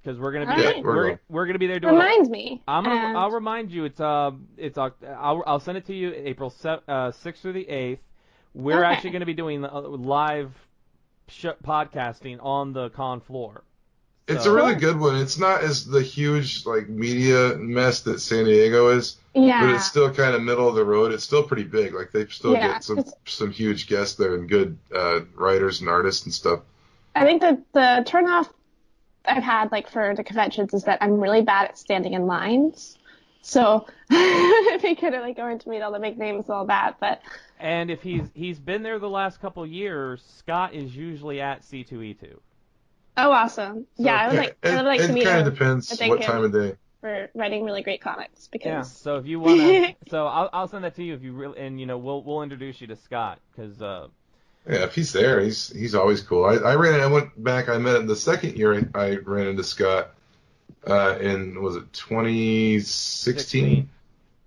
because we're gonna be there. We're gonna be there doing. Reminds me. I'll remind you. I'll send it to you. April 6th through the 8th. We're actually gonna be doing live podcasting on the con floor. It's a really good one. It's not as the huge like media mess that San Diego is, but it's still kind of middle of the road. It's still pretty big. Like they still get some huge guests there and good writers and artists and stuff. I think that the turnoff I've had like for the conventions is that I'm really bad at standing in lines. So if he could like going to meet all the big names and all that, but. And if he's been there the last couple of years, Scott is usually at C2E2. Oh, awesome! So, I would like to meet him. It kind of depends what time of day. For writing really great comics, because So if you want to, so I'll send that to you if you really, and we'll introduce you to Scott because. If he's there, he's always cool. I went back. I met him the second year. I ran into Scott was it 2016?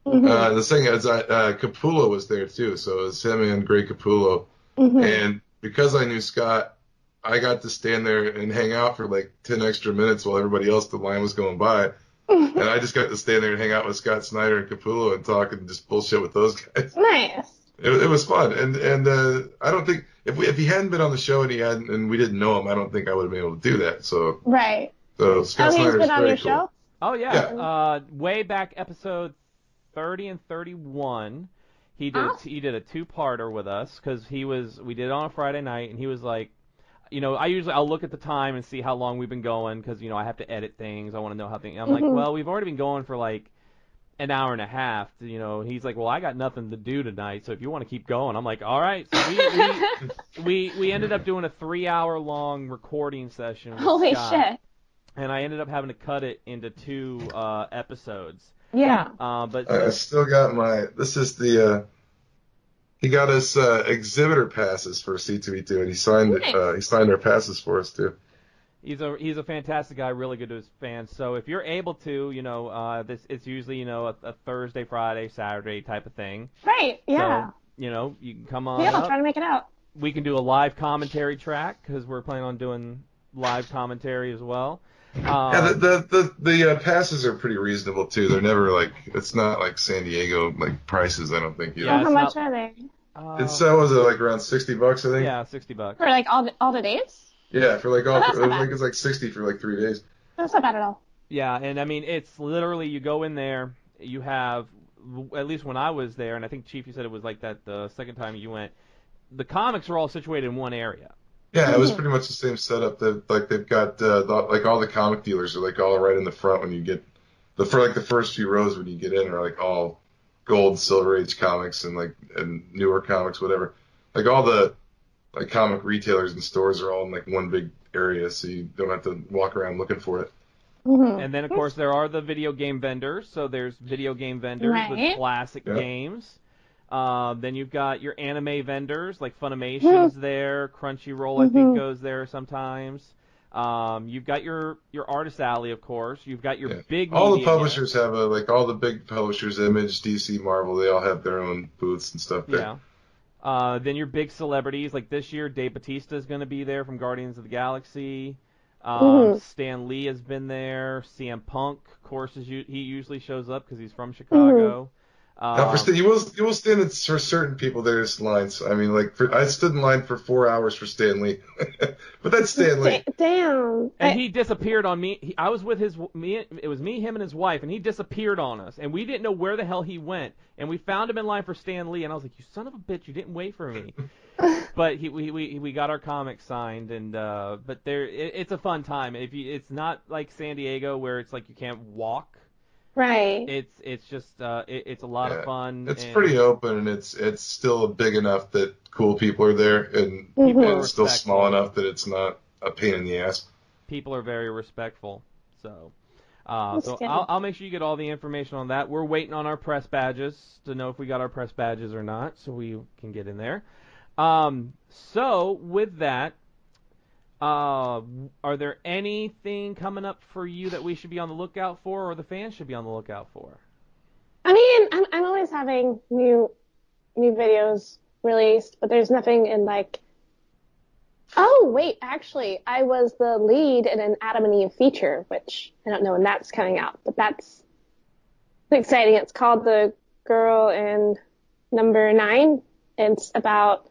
The second Capullo was there too, so it was him and Greg Capullo, and because I knew Scott. I got to stand there and hang out for like 10 extra minutes while everybody else, the line was going by. And I just got to stand there and hang out with Scott Snyder and Capullo and talk and just bullshit with those guys. Nice. It was fun. And I don't think, if he hadn't been on the show and we didn't know him, I don't think I would have been able to do that. So right. So Scott Snyder's been on your cool. show? Oh, yeah. Way back episode 30 and 31, he did a 2-parter with us because we did it on a Friday night and he was like, I'll look at the time and see how long we've been going because, I have to edit things. I want to know how things. I'm like, well, we've already been going for like an hour and a half. He's like, well, I got nothing to do tonight, so if you want to keep going, I'm like, all right. So we ended up doing a 3-hour-long recording session. With Holy Scott, shit! And I ended up having to cut it into 2 episodes. Yeah. But I still got This is the. He got us exhibitor passes for C2E2, and he signed our passes for us too. He's a fantastic guy, really good to his fans. So if you're able to, it's usually a Thursday, Friday, Saturday type of thing. Right. Yeah. So, you can come on. Yeah, I'll up. try to make it out. We can do a live commentary track because we're planning on doing live commentary as well. Yeah, the passes are pretty reasonable too. They're never it's not like San Diego prices. I don't think. Yeah, how much are they? Was it around $60? I think. Yeah, $60 for all the days. Yeah, for it's like 60 for 3 days. That's not bad at all. Yeah, and I mean it's literally you go in there, you have at least when I was there, and I think Chief, you said it was like that the second time you went. The comics are all situated in one area. Yeah, it was pretty much the same setup. They've got all the comic dealers are all right in the front when you get the first few rows when you get in are all gold, silver age comics and newer comics, whatever. All the comic retailers and stores are all in one big area, so you don't have to walk around looking for it. Mm-hmm. And then of course there are the video game vendors. So there's video game vendors with classic games. Then you've got your anime vendors, like Funimation's there, Crunchyroll I think goes there sometimes. You've got your artist alley, of course. You've got your big all media the publishers have all the big publishers, Image, DC, Marvel, they all have their own booths and stuff there. Yeah. Then your big celebrities, like this year, Dave Bautista is going to be there from Guardians of the Galaxy. Stan Lee has been there. CM Punk, of course, he usually shows up because he's from Chicago. You will stand for certain people there's lines. I mean, I stood in line for 4 hours for Stan Lee, but that's Stan Lee. Damn. And he disappeared on me. I was with it was me, him, and his wife, and he disappeared on us, and we didn't know where the hell he went. And we found him in line for Stan Lee, and I was like, "You son of a bitch! You didn't wait for me." But we got our comic signed, and but it's a fun time. It's not like San Diego where it's like you can't walk. Right. It's just it's a lot of fun. It's pretty open, and it's still big enough that cool people are there, and it's still small enough that it's not a pain in the ass. People are very respectful, so I'll make sure you get all the information on that. We're waiting on our press badges to know if we got our press badges or not, so we can get in there. So with that. Are there anything coming up for you that we should be on the lookout for, or the fans should be on the lookout for? I mean, I'm always having new videos released, but there's nothing in Oh wait, actually, I was the lead in an Adam and Eve feature, which I don't know when that's coming out, but that's exciting. It's called The Girl in Number 9. It's about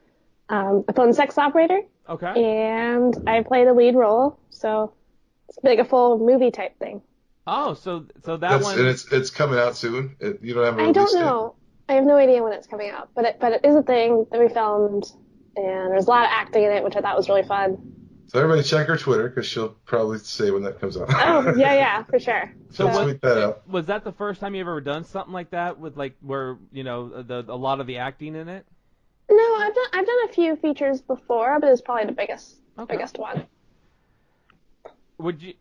a phone sex operator. Okay. And I play the lead role, so it's like a full movie type thing. Oh, so that one. And it's coming out soon. You don't have a release I don't know. I have no idea when it's coming out, but it is a thing that we filmed, and there's a lot of acting in it, which I thought was really fun. So everybody check her Twitter because she'll probably say when that comes out. Oh yeah, for sure. So tweet that out. Was that the first time you ever done something like that with where a lot of the acting in it? No, I've done a few features before, but it's probably the biggest one. Would you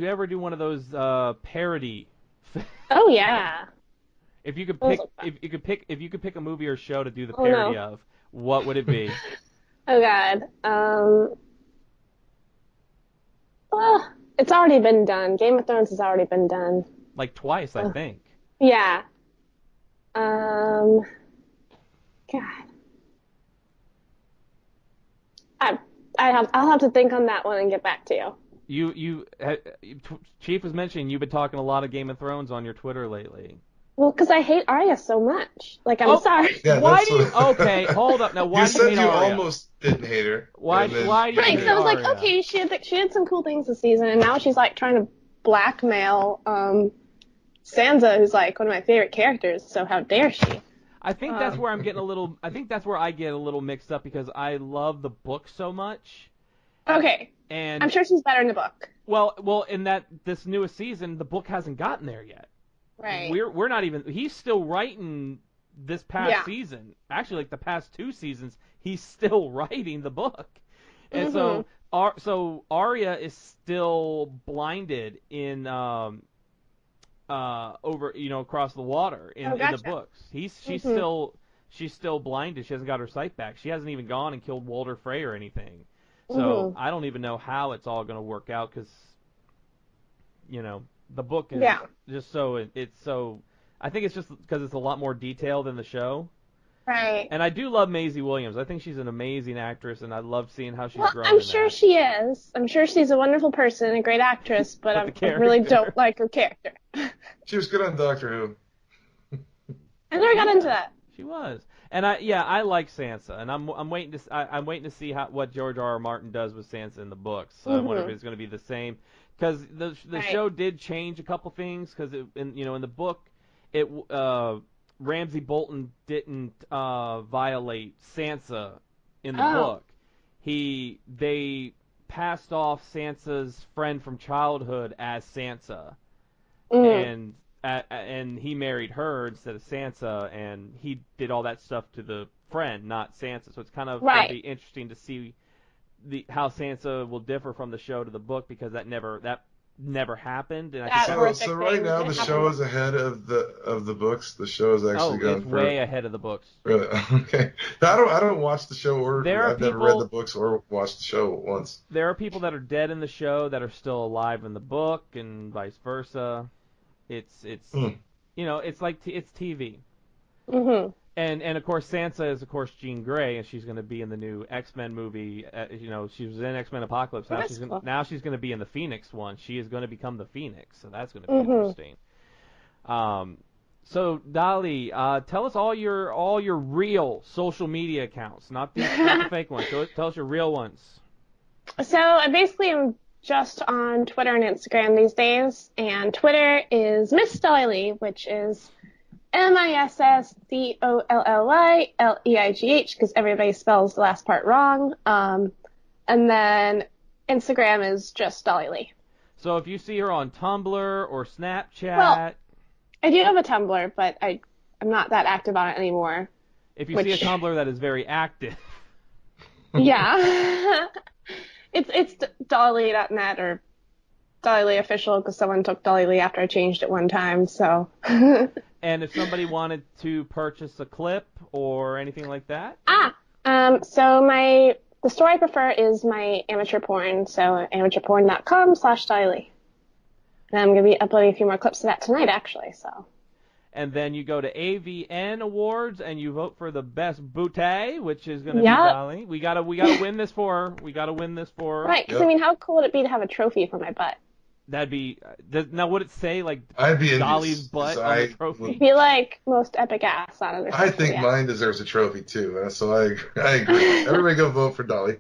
ever do one of those parody? Oh yeah. If you could pick a movie or show to do the parody of, what would it be? Oh God. Well, it's already been done. Game of Thrones has already been done. Like twice, I think. Yeah. God. I'll have to think on that one and get back to you. Chief was mentioning you've been talking a lot of Game of Thrones on your Twitter lately. Well, because I hate Arya so much. I'm sorry. Yeah, why do you? Okay, hold up. Now, why do you hate Arya? You said you almost didn't hate her. Why do you hate Arya? Right, because I was like, okay, she had some cool things this season, and now she's trying to blackmail Sansa, who's one of my favorite characters. So how dare she? I think that's where I'm getting a little. I think that's where I get a little mixed up because I love the book so much. Okay. And I'm sure she's better in the book. Well, in this newest season, the book hasn't gotten there yet. Right. We're not even. He's still writing this past season. Actually, the past 2 seasons, he's still writing the book. And so Arya is still blinded in over across the water in the books. She's still blinded. She hasn't got her sight back. She hasn't even gone and killed Walder Frey or anything. So I don't even know how it's all going to work out because, the book is just so it's so. I think it's just because it's a lot more detailed than the show. Right. And I do love Maisie Williams. I think she's an amazing actress, and I love seeing how she's grown. I'm sure she is. I'm sure she's a wonderful person, a great actress, but I really don't like her character. She was good on Doctor Who. I never got into that. She was, and I like Sansa, and I'm waiting to see what George R.R. Martin does with Sansa in the books. So I wonder if it's going to be the same, because the show did change a couple things, because in the book, Ramsay Bolton didn't violate Sansa in the book. They passed off Sansa's friend from childhood as Sansa, and he married her instead of Sansa, and he did all that stuff to the friend, not Sansa. So it's kind of going to be interesting to see how Sansa will differ from the show to the book, because that never happened. And so right now the show is ahead of the books. The show is actually it's way ahead of the books. Really? Okay. I don't watch the show, or I've never read the books or watched the show once. There are people that are dead in the show that are still alive in the book, and vice versa. It's it's TV. Mm-hmm. And of course Sansa is Jean Grey, and she's going to be in the new X-Men movie. She was in X-Men Apocalypse. Now she's going to be in the Phoenix one. She is going to become the Phoenix, so that's going to be interesting. So Dolly, tell us all your real social media accounts, not the fake ones. So tell us your real ones. So I basically am just on Twitter and Instagram these days, and Twitter is Miss Dolly Leigh, which is MISSDOLLYLEIGH, because everybody spells the last part wrong. And then Instagram is just Dolly Leigh. So if you see her on Tumblr or Snapchat... Well, I do have a Tumblr, but I'm not that active on it anymore. If you see a Tumblr that is very active... Yeah. It's dolly.net or Dolly Leigh official, because someone took Dolly Leigh after I changed it one time, so... And if somebody wanted to purchase a clip or anything like that? So the store I prefer is my amateur porn, so amateurporn.com/Dolly Leigh. And I'm going to be uploading a few more clips of that tonight, actually, so... And then you go to AVN Awards and you vote for the best bootay, which is going to be Dolly. We gotta win this for her. Right, because how cool would it be to have a trophy for my butt? That'd be... Now, would it say, I'd be Dolly's butt on the trophy? It'd be most epic ass on it. I think mine deserves a trophy, too. So I agree. Everybody go vote for Dolly.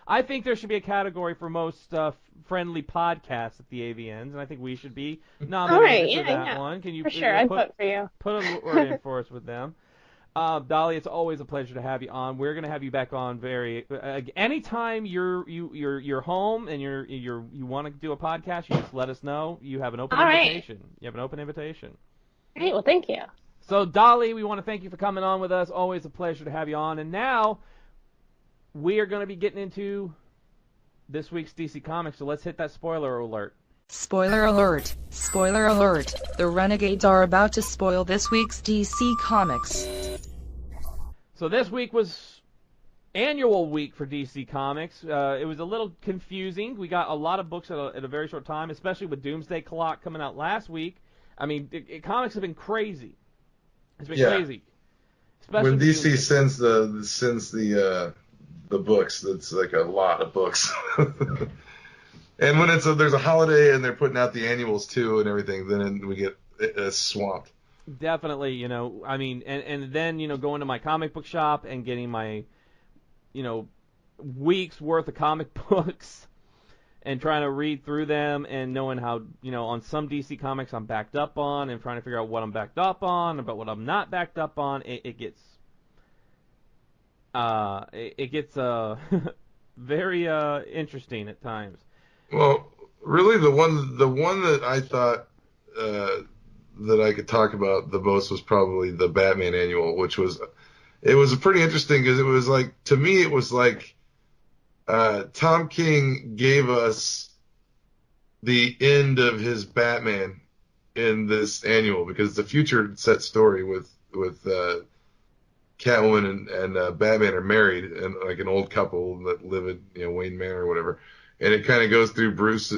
I think there should be a category for most friendly podcasts at the AVNs, and I think we should be nominated for that one. Can you for sure, I'd vote for you. Put a word in for us with them. Dolly, it's always a pleasure to have you on. We're going to have you back on anytime you're home and you want to do a podcast. You just let us know. You have an open invitation. You have an open invitation. All right. Well, thank you. So, Dolly, we want to thank you for coming on with us. Always a pleasure to have you on. And now we are going to be getting into this week's DC Comics. So let's hit that spoiler alert. Spoiler alert! Spoiler alert! The Renegades are about to spoil this week's DC Comics. So this week was annual week for DC Comics. It was a little confusing. We got a lot of books at a very short time, especially with Doomsday Clock coming out last week. I mean, comics have been crazy. It's been crazy. Especially when DC sends the books, that's like a lot of books. And when there's a holiday and they're putting out the annuals too and everything, then we get swamped. Definitely, I mean, and then, going to my comic book shop and getting my, week's worth of comic books and trying to read through them and knowing how, on some DC Comics I'm backed up on and trying to figure out what I'm backed up on, but what I'm not backed up on, it gets very interesting at times. Well, really, the one that I thought that I could talk about the most was probably the Batman annual, which was pretty interesting because it was like, to me, it was like Tom King gave us the end of his Batman in this annual, because it's a future set story with Catwoman and Batman are married, and like an old couple that live at Wayne Manor or whatever. And it kind of goes through Bruce.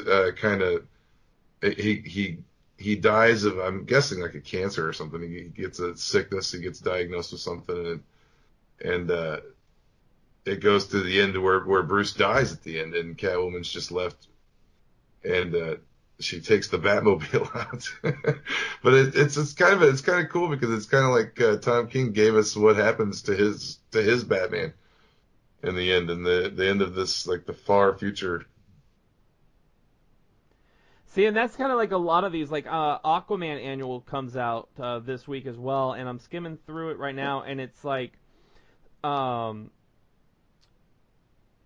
He dies of, I'm guessing, like a cancer or something. He gets a sickness. He gets diagnosed with something, and it goes to the end where Bruce dies at the end, and Catwoman's just left, and she takes the Batmobile out. But it's kind of cool because it's kind of like Tom King gave us what happens to his Batman in the end, and the end of this, like, the far future. See, and that's kind of like a lot of these, like Aquaman annual comes out this week as well, and I'm skimming through it right now, and it's like,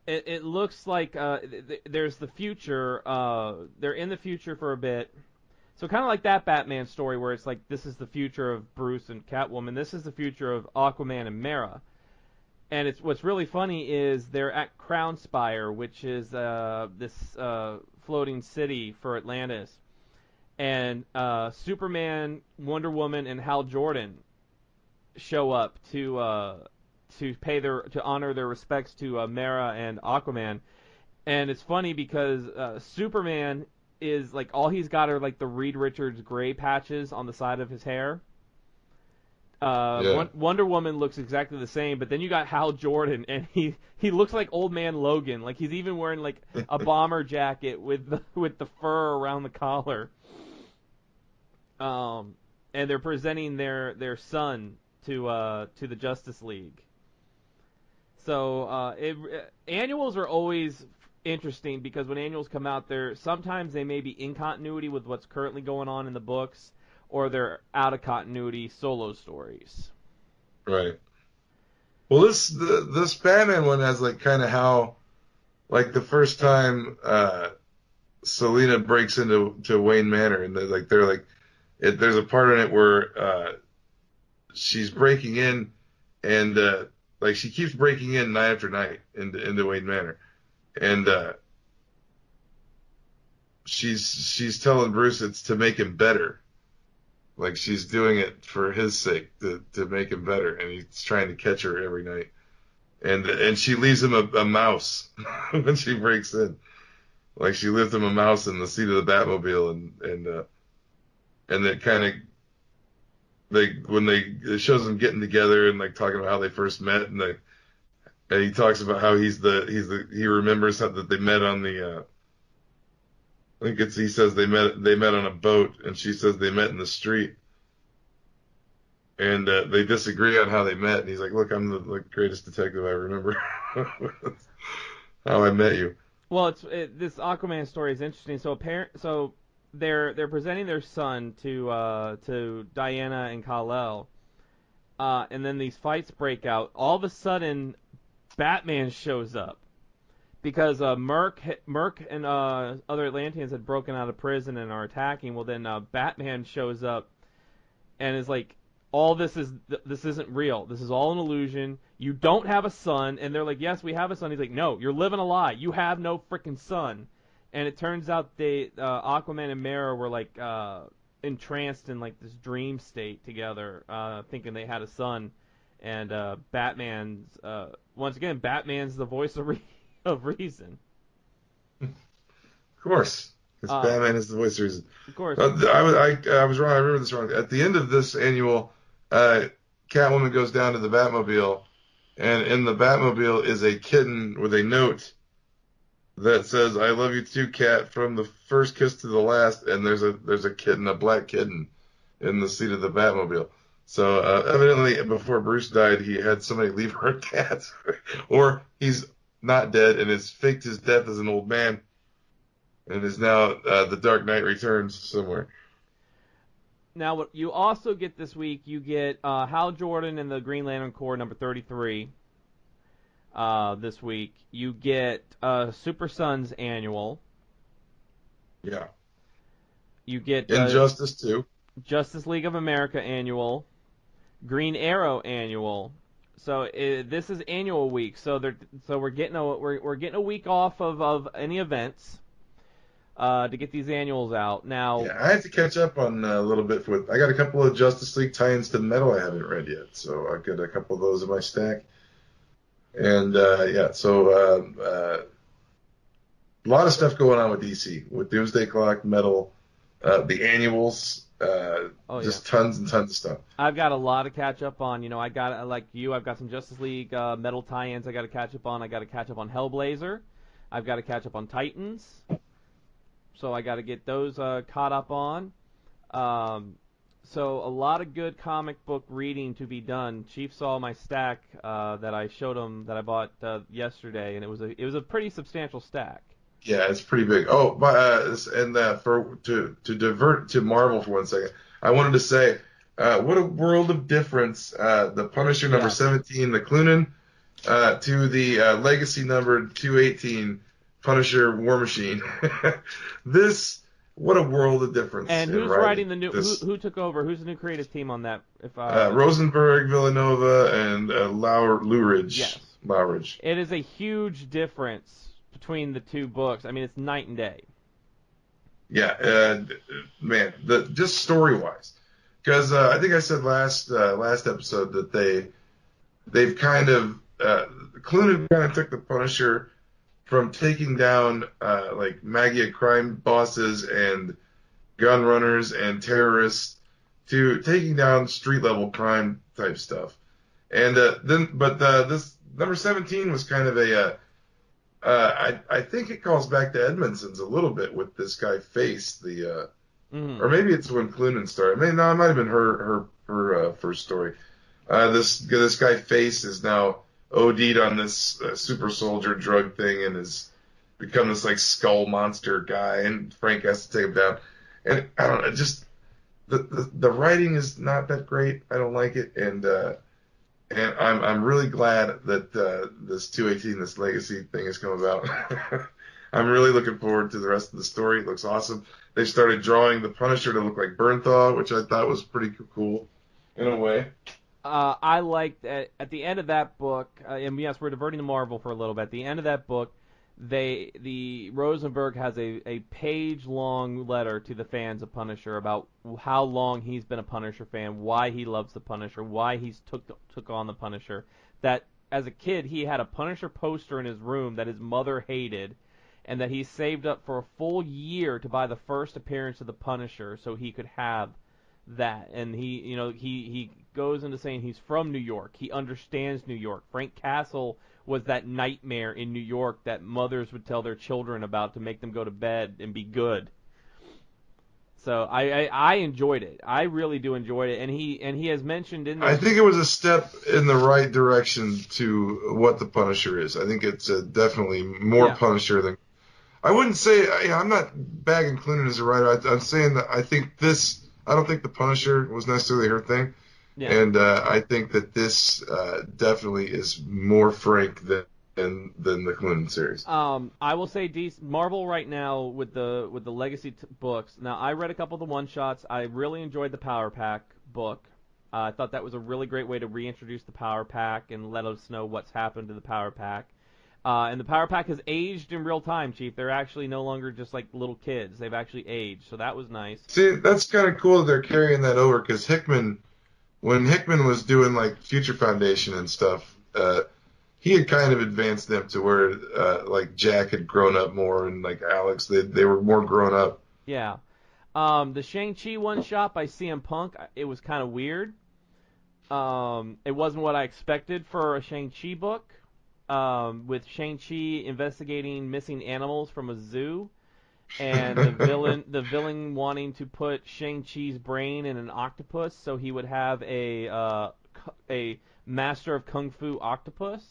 it looks like there's the future. They're in the future for a bit, so kind of like that Batman story where it's like this is the future of Bruce and Catwoman. This is the future of Aquaman and Mera. And what's really funny is they're at Crown Spire, which is this floating city for Atlantis, and Superman, Wonder Woman, and Hal Jordan show up to honor their respects to Mera and Aquaman. And it's funny because Superman is like all he's got are like the Reed Richards gray patches on the side of his hair. Wonder Woman looks exactly the same, but then you got Hal Jordan, and he looks like Old Man Logan. Like he's even wearing like a bomber jacket with the fur around the collar. And they're presenting their son to the Justice League. So annuals are always interesting because when annuals come out, sometimes they may be in continuity with what's currently going on in the books, or they're out of continuity solo stories. Right. Well, this Batman one has like kind of how, like the first time Selina breaks into Wayne Manor, and there's a part in it where she's breaking in, and like she keeps breaking in night after night into Wayne Manor, and she's telling Bruce it's to make him better. Like she's doing it for his sake to make him better, and he's trying to catch her every night. And she leaves him a mouse when she breaks in. Like she left him a mouse in the seat of the Batmobile, and it kind of it shows them getting together and like talking about how they first met, and he talks about how he remembers that they met on the. I think he says they met on a boat, and she says they met in the street, and they disagree on how they met. And he's like, "Look, I'm the greatest detective I remember. How I met you." Well, this Aquaman story is interesting. So they're presenting their son to Diana and Kal-El, and then these fights break out. All of a sudden, Batman shows up. Because Merc and other Atlanteans had broken out of prison and are attacking. Well, then Batman shows up and is like, "All this isn't real. This is all an illusion. You don't have a son." And they're like, "Yes, we have a son." He's like, "No, you're living a lie. You have no freaking son." And it turns out Aquaman and Mera were like entranced in like this dream state together, thinking they had a son. And Batman's the voice of reason. Of course, because Batman is the voice of reason. Of course. I was wrong. I remember this wrong. At the end of this annual, Catwoman goes down to the Batmobile, and in the Batmobile is a kitten with a note that says, "I love you too, Cat, from the first kiss to the last." And there's a kitten, a black kitten, in the seat of the Batmobile. So evidently, before Bruce died, he had somebody leave her a cat, or he's not dead and has faked his death as an old man, and is now the Dark Knight Returns somewhere. Now, what you also get this week, you get Hal Jordan and the Green Lantern Corps number 33 this week. You get Super Sons annual. Yeah. You get Injustice 2. Justice League of America annual. Green Arrow annual. So this is annual week. So we're getting a week off of any events. to get these annuals out. Now, yeah, I have to catch up on a little bit with. I got a couple of Justice League tie-ins to Metal I haven't read yet, so I'll get a couple of those in my stack. And a lot of stuff going on with DC with Doomsday Clock, Metal, the annuals, tons and tons of stuff. I've got a lot to catch up on. I got I've got some Justice League Metal tie-ins I got to catch up on. I got to catch up on Hellblazer. I've got to catch up on Titans. So I got to get those caught up on. So a lot of good comic book reading to be done. Chief saw my stack that I showed him that I bought yesterday, and it was a pretty substantial stack. Yeah, it's pretty big. Oh, but to divert to Marvel for 1 second, I wanted to say what a world of difference the Punisher number 17, the Cloonan, to the Legacy number 218 Punisher War Machine. What a world of difference. And who's writing the new? Who took over? Who's the new creative team on that? Rosenberg, Villanova, and Louridge. Yes, Louridge. It is a huge difference between the two books. I mean, it's night and day. Yeah, man, just story-wise, because I think I said last episode that they've kind of Cloonan kind of took the Punisher from taking down like Maggia crime bosses and gun runners and terrorists to taking down street level crime type stuff, and this number 17 was kind of I think it calls back to Edmondson's a little bit with this guy Face, or maybe it's when Cloonan started. It might have been her first story. This guy Face is now OD'd on this super soldier drug thing and has become this like skull monster guy, and Frank has to take him down. And I don't know, just the writing is not that great. I don't like it, and I'm really glad that this 218, this Legacy thing has come about. I'm really looking forward to the rest of the story. It looks awesome. They started drawing the Punisher to look like Bernthal, which I thought was pretty cool in a way. I liked at the end of that book, and yes, we're diverting to Marvel for a little bit. At the end of that book, the Rosenberg has a page-long letter to the fans of Punisher about how long he's been a Punisher fan, why he loves the Punisher, why he's took on the Punisher. That as a kid he had a Punisher poster in his room that his mother hated, and that he saved up for a full year to buy the first appearance of the Punisher so he could have that. And he goes into saying he's from New York. He understands New York. Frank Castle was that nightmare in New York that mothers would tell their children about to make them go to bed and be good. So I enjoyed it. I really do enjoy it. And he has mentioned in I think it was a step in the right direction to what the Punisher is. I think it's definitely more Punisher than. I wouldn't say I'm not bagging Cloonan as a writer. I'm saying that I don't think the Punisher was necessarily her thing. Yeah. And I think that this definitely is more Frank than the Cloonan series. I will say Marvel right now with the Legacy books. Now I read a couple of the one shots. I really enjoyed the Power Pack book. I thought that was a really great way to reintroduce the Power Pack and let us know what's happened to the Power Pack. And the Power Pack has aged in real time, Chief. They're actually no longer just like little kids. They've actually aged, so that was nice. See, that's kind of cool that they're carrying that over, because when Hickman was doing like Future Foundation and stuff, he had kind of advanced them to where like Jack had grown up more, and like Alex, they were more grown up. Yeah. The Shang-Chi one shot by CM Punk, it was kind of weird. It wasn't what I expected for a Shang-Chi book. With Shang-Chi investigating missing animals from a zoo, and the villain wanting to put Shang-Chi's brain in an octopus so he would have a master of kung fu octopus.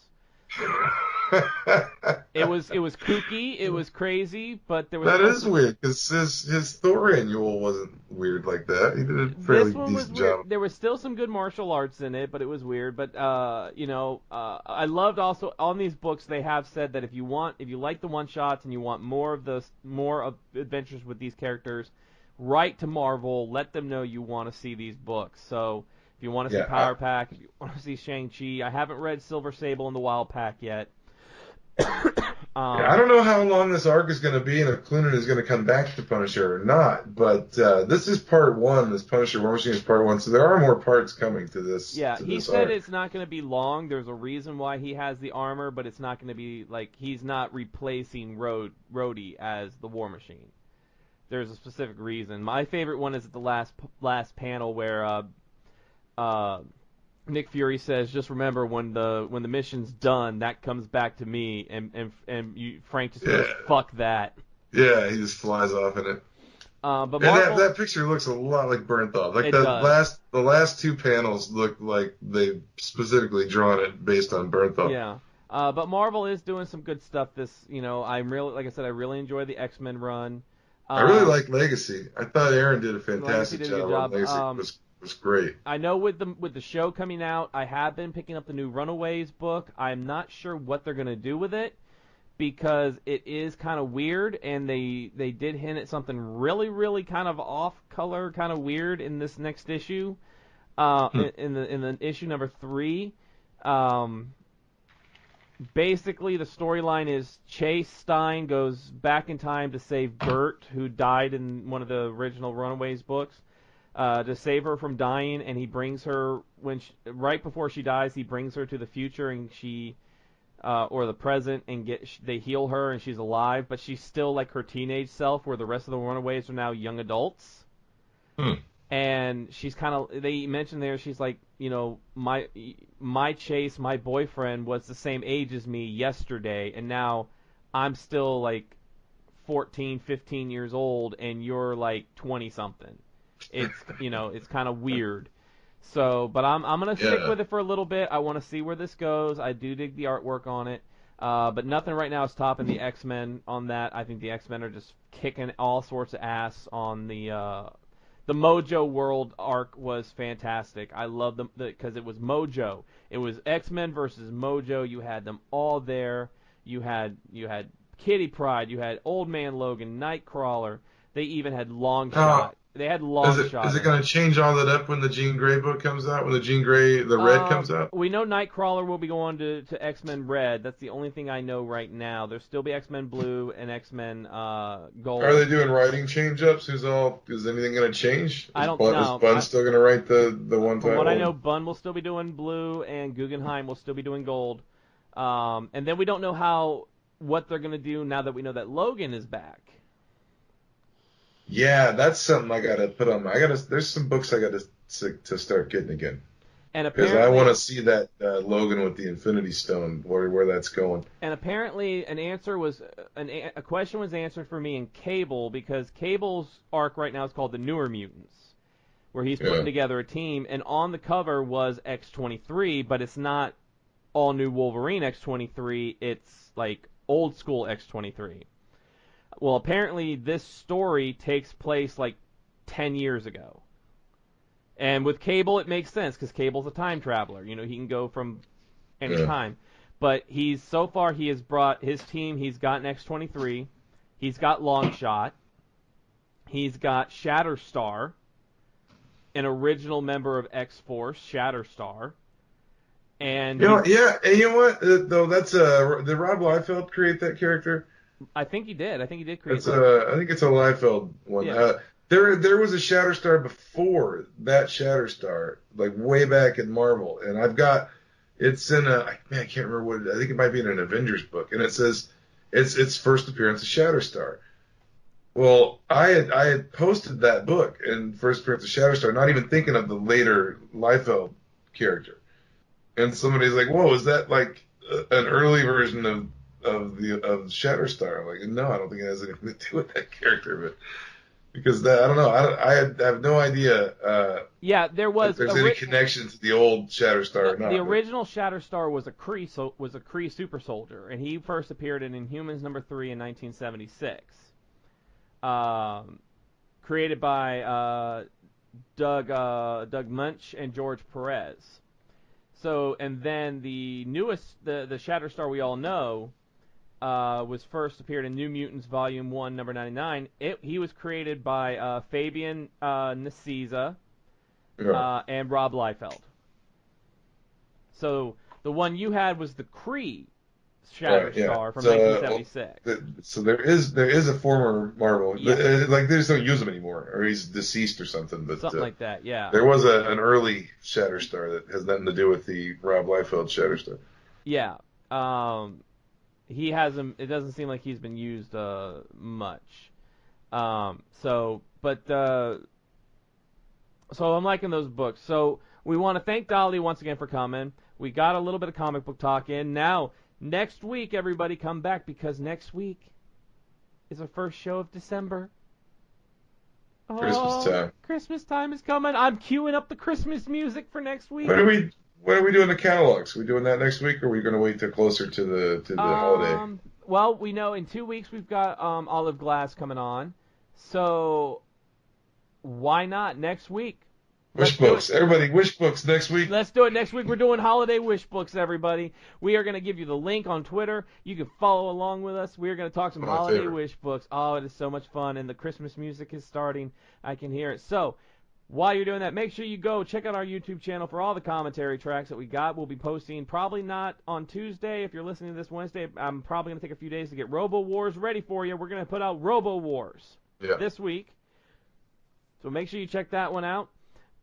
It was kooky, it was crazy, but there was that is weird, because his Thor annual wasn't weird like that. He did a fairly decent job. There was still some good martial arts in it, but it was weird. But I loved also on these books they have said that if you like the one shots and you want more of adventures with these characters, write to Marvel, let them know you want to see these books. So if you want to see Power Pack, if you want to see Shang-Chi, I haven't read Silver Sable and the Wild Pack yet. I don't know how long this arc is going to be and if Cloonan is going to come back to Punisher or not, but this is part one. This Punisher War Machine is part one, so there are more parts coming to this. Yeah, to he this said arc. it's not going to be long. There's a reason why he has the armor, but it's not going to be like he's not replacing Rhodey as the War Machine. There's a specific reason. My favorite one is at the last panel where Nick Fury says, "Just remember when the mission's done, that comes back to me," and Frank just goes, "Fuck that." Yeah, he just flies off in it. But Marvel, that picture looks a lot like Burnt Off. Like the last two panels look like they specifically drawn it based on Burnt Off. Yeah. But Marvel is doing some good stuff. Like I said, I really enjoy the X-Men run. I really like Legacy. I thought Aaron did a fantastic job. Legacy was great. I know with the show coming out, I have been picking up the new Runaways book. I'm not sure what they're going to do with it because it is kind of weird, and they did hint at something really, really kind of off-color, kind of weird in this next issue, in the issue number 3. Basically, the storyline is Chase Stein goes back in time to save Bert, who died in one of the original Runaways books. To save her from dying, and he brings her right before she dies. He brings her to the future, and or the present, and they heal her, and she's alive, but she's still like her teenage self, where the rest of the Runaways are now young adults. And she's kind of, they mentioned there, she's like, my Chase, my boyfriend was the same age as me yesterday, and now I'm still like 14, 15 years old, and you're like 20 something. It's it's kind of weird. So, but I'm gonna stick with it for a little bit. I want to see where this goes. I do dig the artwork on it, but nothing right now is topping the X-Men on that. I think the X-Men are just kicking all sorts of ass on the Mojo World arc was fantastic. I love them because it was Mojo. It was X-Men versus Mojo. You had them all there. You had Kitty Pryde. You had Old Man Logan, Nightcrawler. They even had Longshot. They had Longshot. Is it going to change all that up when the Jean Grey book comes out? When the Jean Grey, the Red comes out? We know Nightcrawler will be going to X-Men Red. That's the only thing I know right now. There'll still be X-Men Blue and X-Men Gold. Are they doing writing change-ups? Is anything going to change? I don't know. Is Bunn still going to write the one From title? what I know, Bunn will still be doing Blue, and Guggenheim will still be doing Gold. And then we don't know what they're going to do now that we know that Logan is back. Yeah, that's something I gotta put on. There's some books I gotta to start getting again. And because I want to see that Logan with the Infinity Stone, where that's going. And apparently, a question was answered for me in Cable, because Cable's arc right now is called the Newer Mutants, where he's putting together a team, and on the cover was X-23, but it's not all new Wolverine X-23. It's like old school X-23. Well, apparently this story takes place like 10 years ago. And with Cable, it makes sense, because Cable's a time traveler. He can go from any time. But he has brought his team. He's got an X-23. He's got Longshot. He's got Shatterstar, an original member of X-Force, Shatterstar. And you know what? Though did Rob Liefeld create that character? I think he did. I think he did create. I think it's a Liefeld one. Yeah. There was a Shatterstar before that Shatterstar, like way back in Marvel, and it's in I can't remember what. I think it might be in an Avengers book, and it says its first appearance of Shatterstar. Well, I had posted that book and first appearance of Shatterstar, not even thinking of the later Liefeld character, and somebody's like, "Whoa, is that like an early version of Shatterstar?" Like, no, I don't think it has anything to do with that character, but because I don't know, I have no idea. There was. If there's any connection to the old Shatterstar or not. The original Shatterstar was a Kree super soldier, and he first appeared in Inhumans #3 in 1976. Created by Doug Munch and George Perez. So, and then the newest, the Shatterstar we all know, was first appeared in New Mutants Volume 1, number 99. He was created by Fabian Nicieza and Rob Liefeld. So the one you had was the Kree Shatterstar from 1976. So there is a former Marvel, like they just don't use him anymore, or he's deceased or something. But something like that, yeah. There was an early Shatterstar that has nothing to do with the Rob Liefeld Shatterstar. Yeah. He hasn't. It doesn't seem like he's been used much. So I'm liking those books. So we want to thank Dolly once again for coming. We got a little bit of comic book talk in. Now, next week, everybody come back, because next week is our first show of December. Christmas time. Christmas time is coming. I'm queuing up the Christmas music for next week. What are we doing the catalogs? Are we doing that next week, or are we going to wait till closer to the holiday? Well, we know in 2 weeks we've got Olive Glass coming on. So why not next week? Wish books. Everybody, wish books next week. Let's do it next week. We're doing holiday wish books, everybody. We are going to give you the link on Twitter. You can follow along with us. We are going to talk some holiday wish books. Oh, it is so much fun, and the Christmas music is starting. I can hear it. So while you're doing that, make sure you go check out our YouTube channel for all the commentary tracks that we got. We'll be posting probably not on Tuesday. If you're listening to this Wednesday, I'm probably going to take a few days to get Robo Wars ready for you. We're going to put out Robo Wars this week. So make sure you check that one out.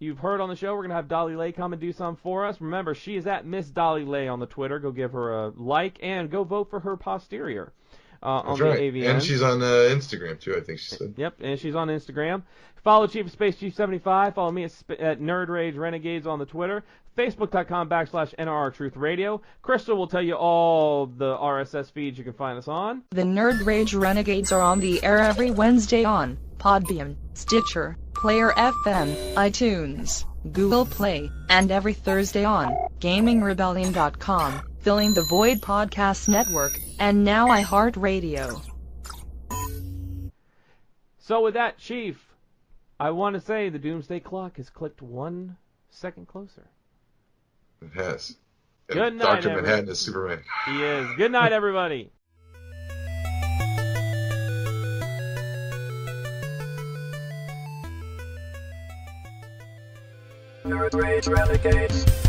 You've heard on the show, we're going to have Dolly Leigh come and do some for us. Remember, she is at Miss Dolly Leigh on the Twitter. Go give her a like and go vote for her posterior on the AVN. And she's on Instagram, too, I think she said. Yep, and she's on Instagram. Follow Chief of Space Chief 75. Follow me at Nerd Rage Renegades on the Twitter. Facebook.com/NRR Truth Radio. Crystal will tell you all the RSS feeds you can find us on. The Nerd Rage Renegades are on the air every Wednesday on Podbean, Stitcher, Player FM, iTunes, Google Play, and every Thursday on GamingRebellion.com, Filling the Void Podcast Network, and now iHeartRadio. So with that, Chief, I want to say the Doomsday Clock has clicked 1 second closer. It has. And Good night, Dr. Manhattan is Superman. He is. Good night, everybody. Nerd Rage Renegades.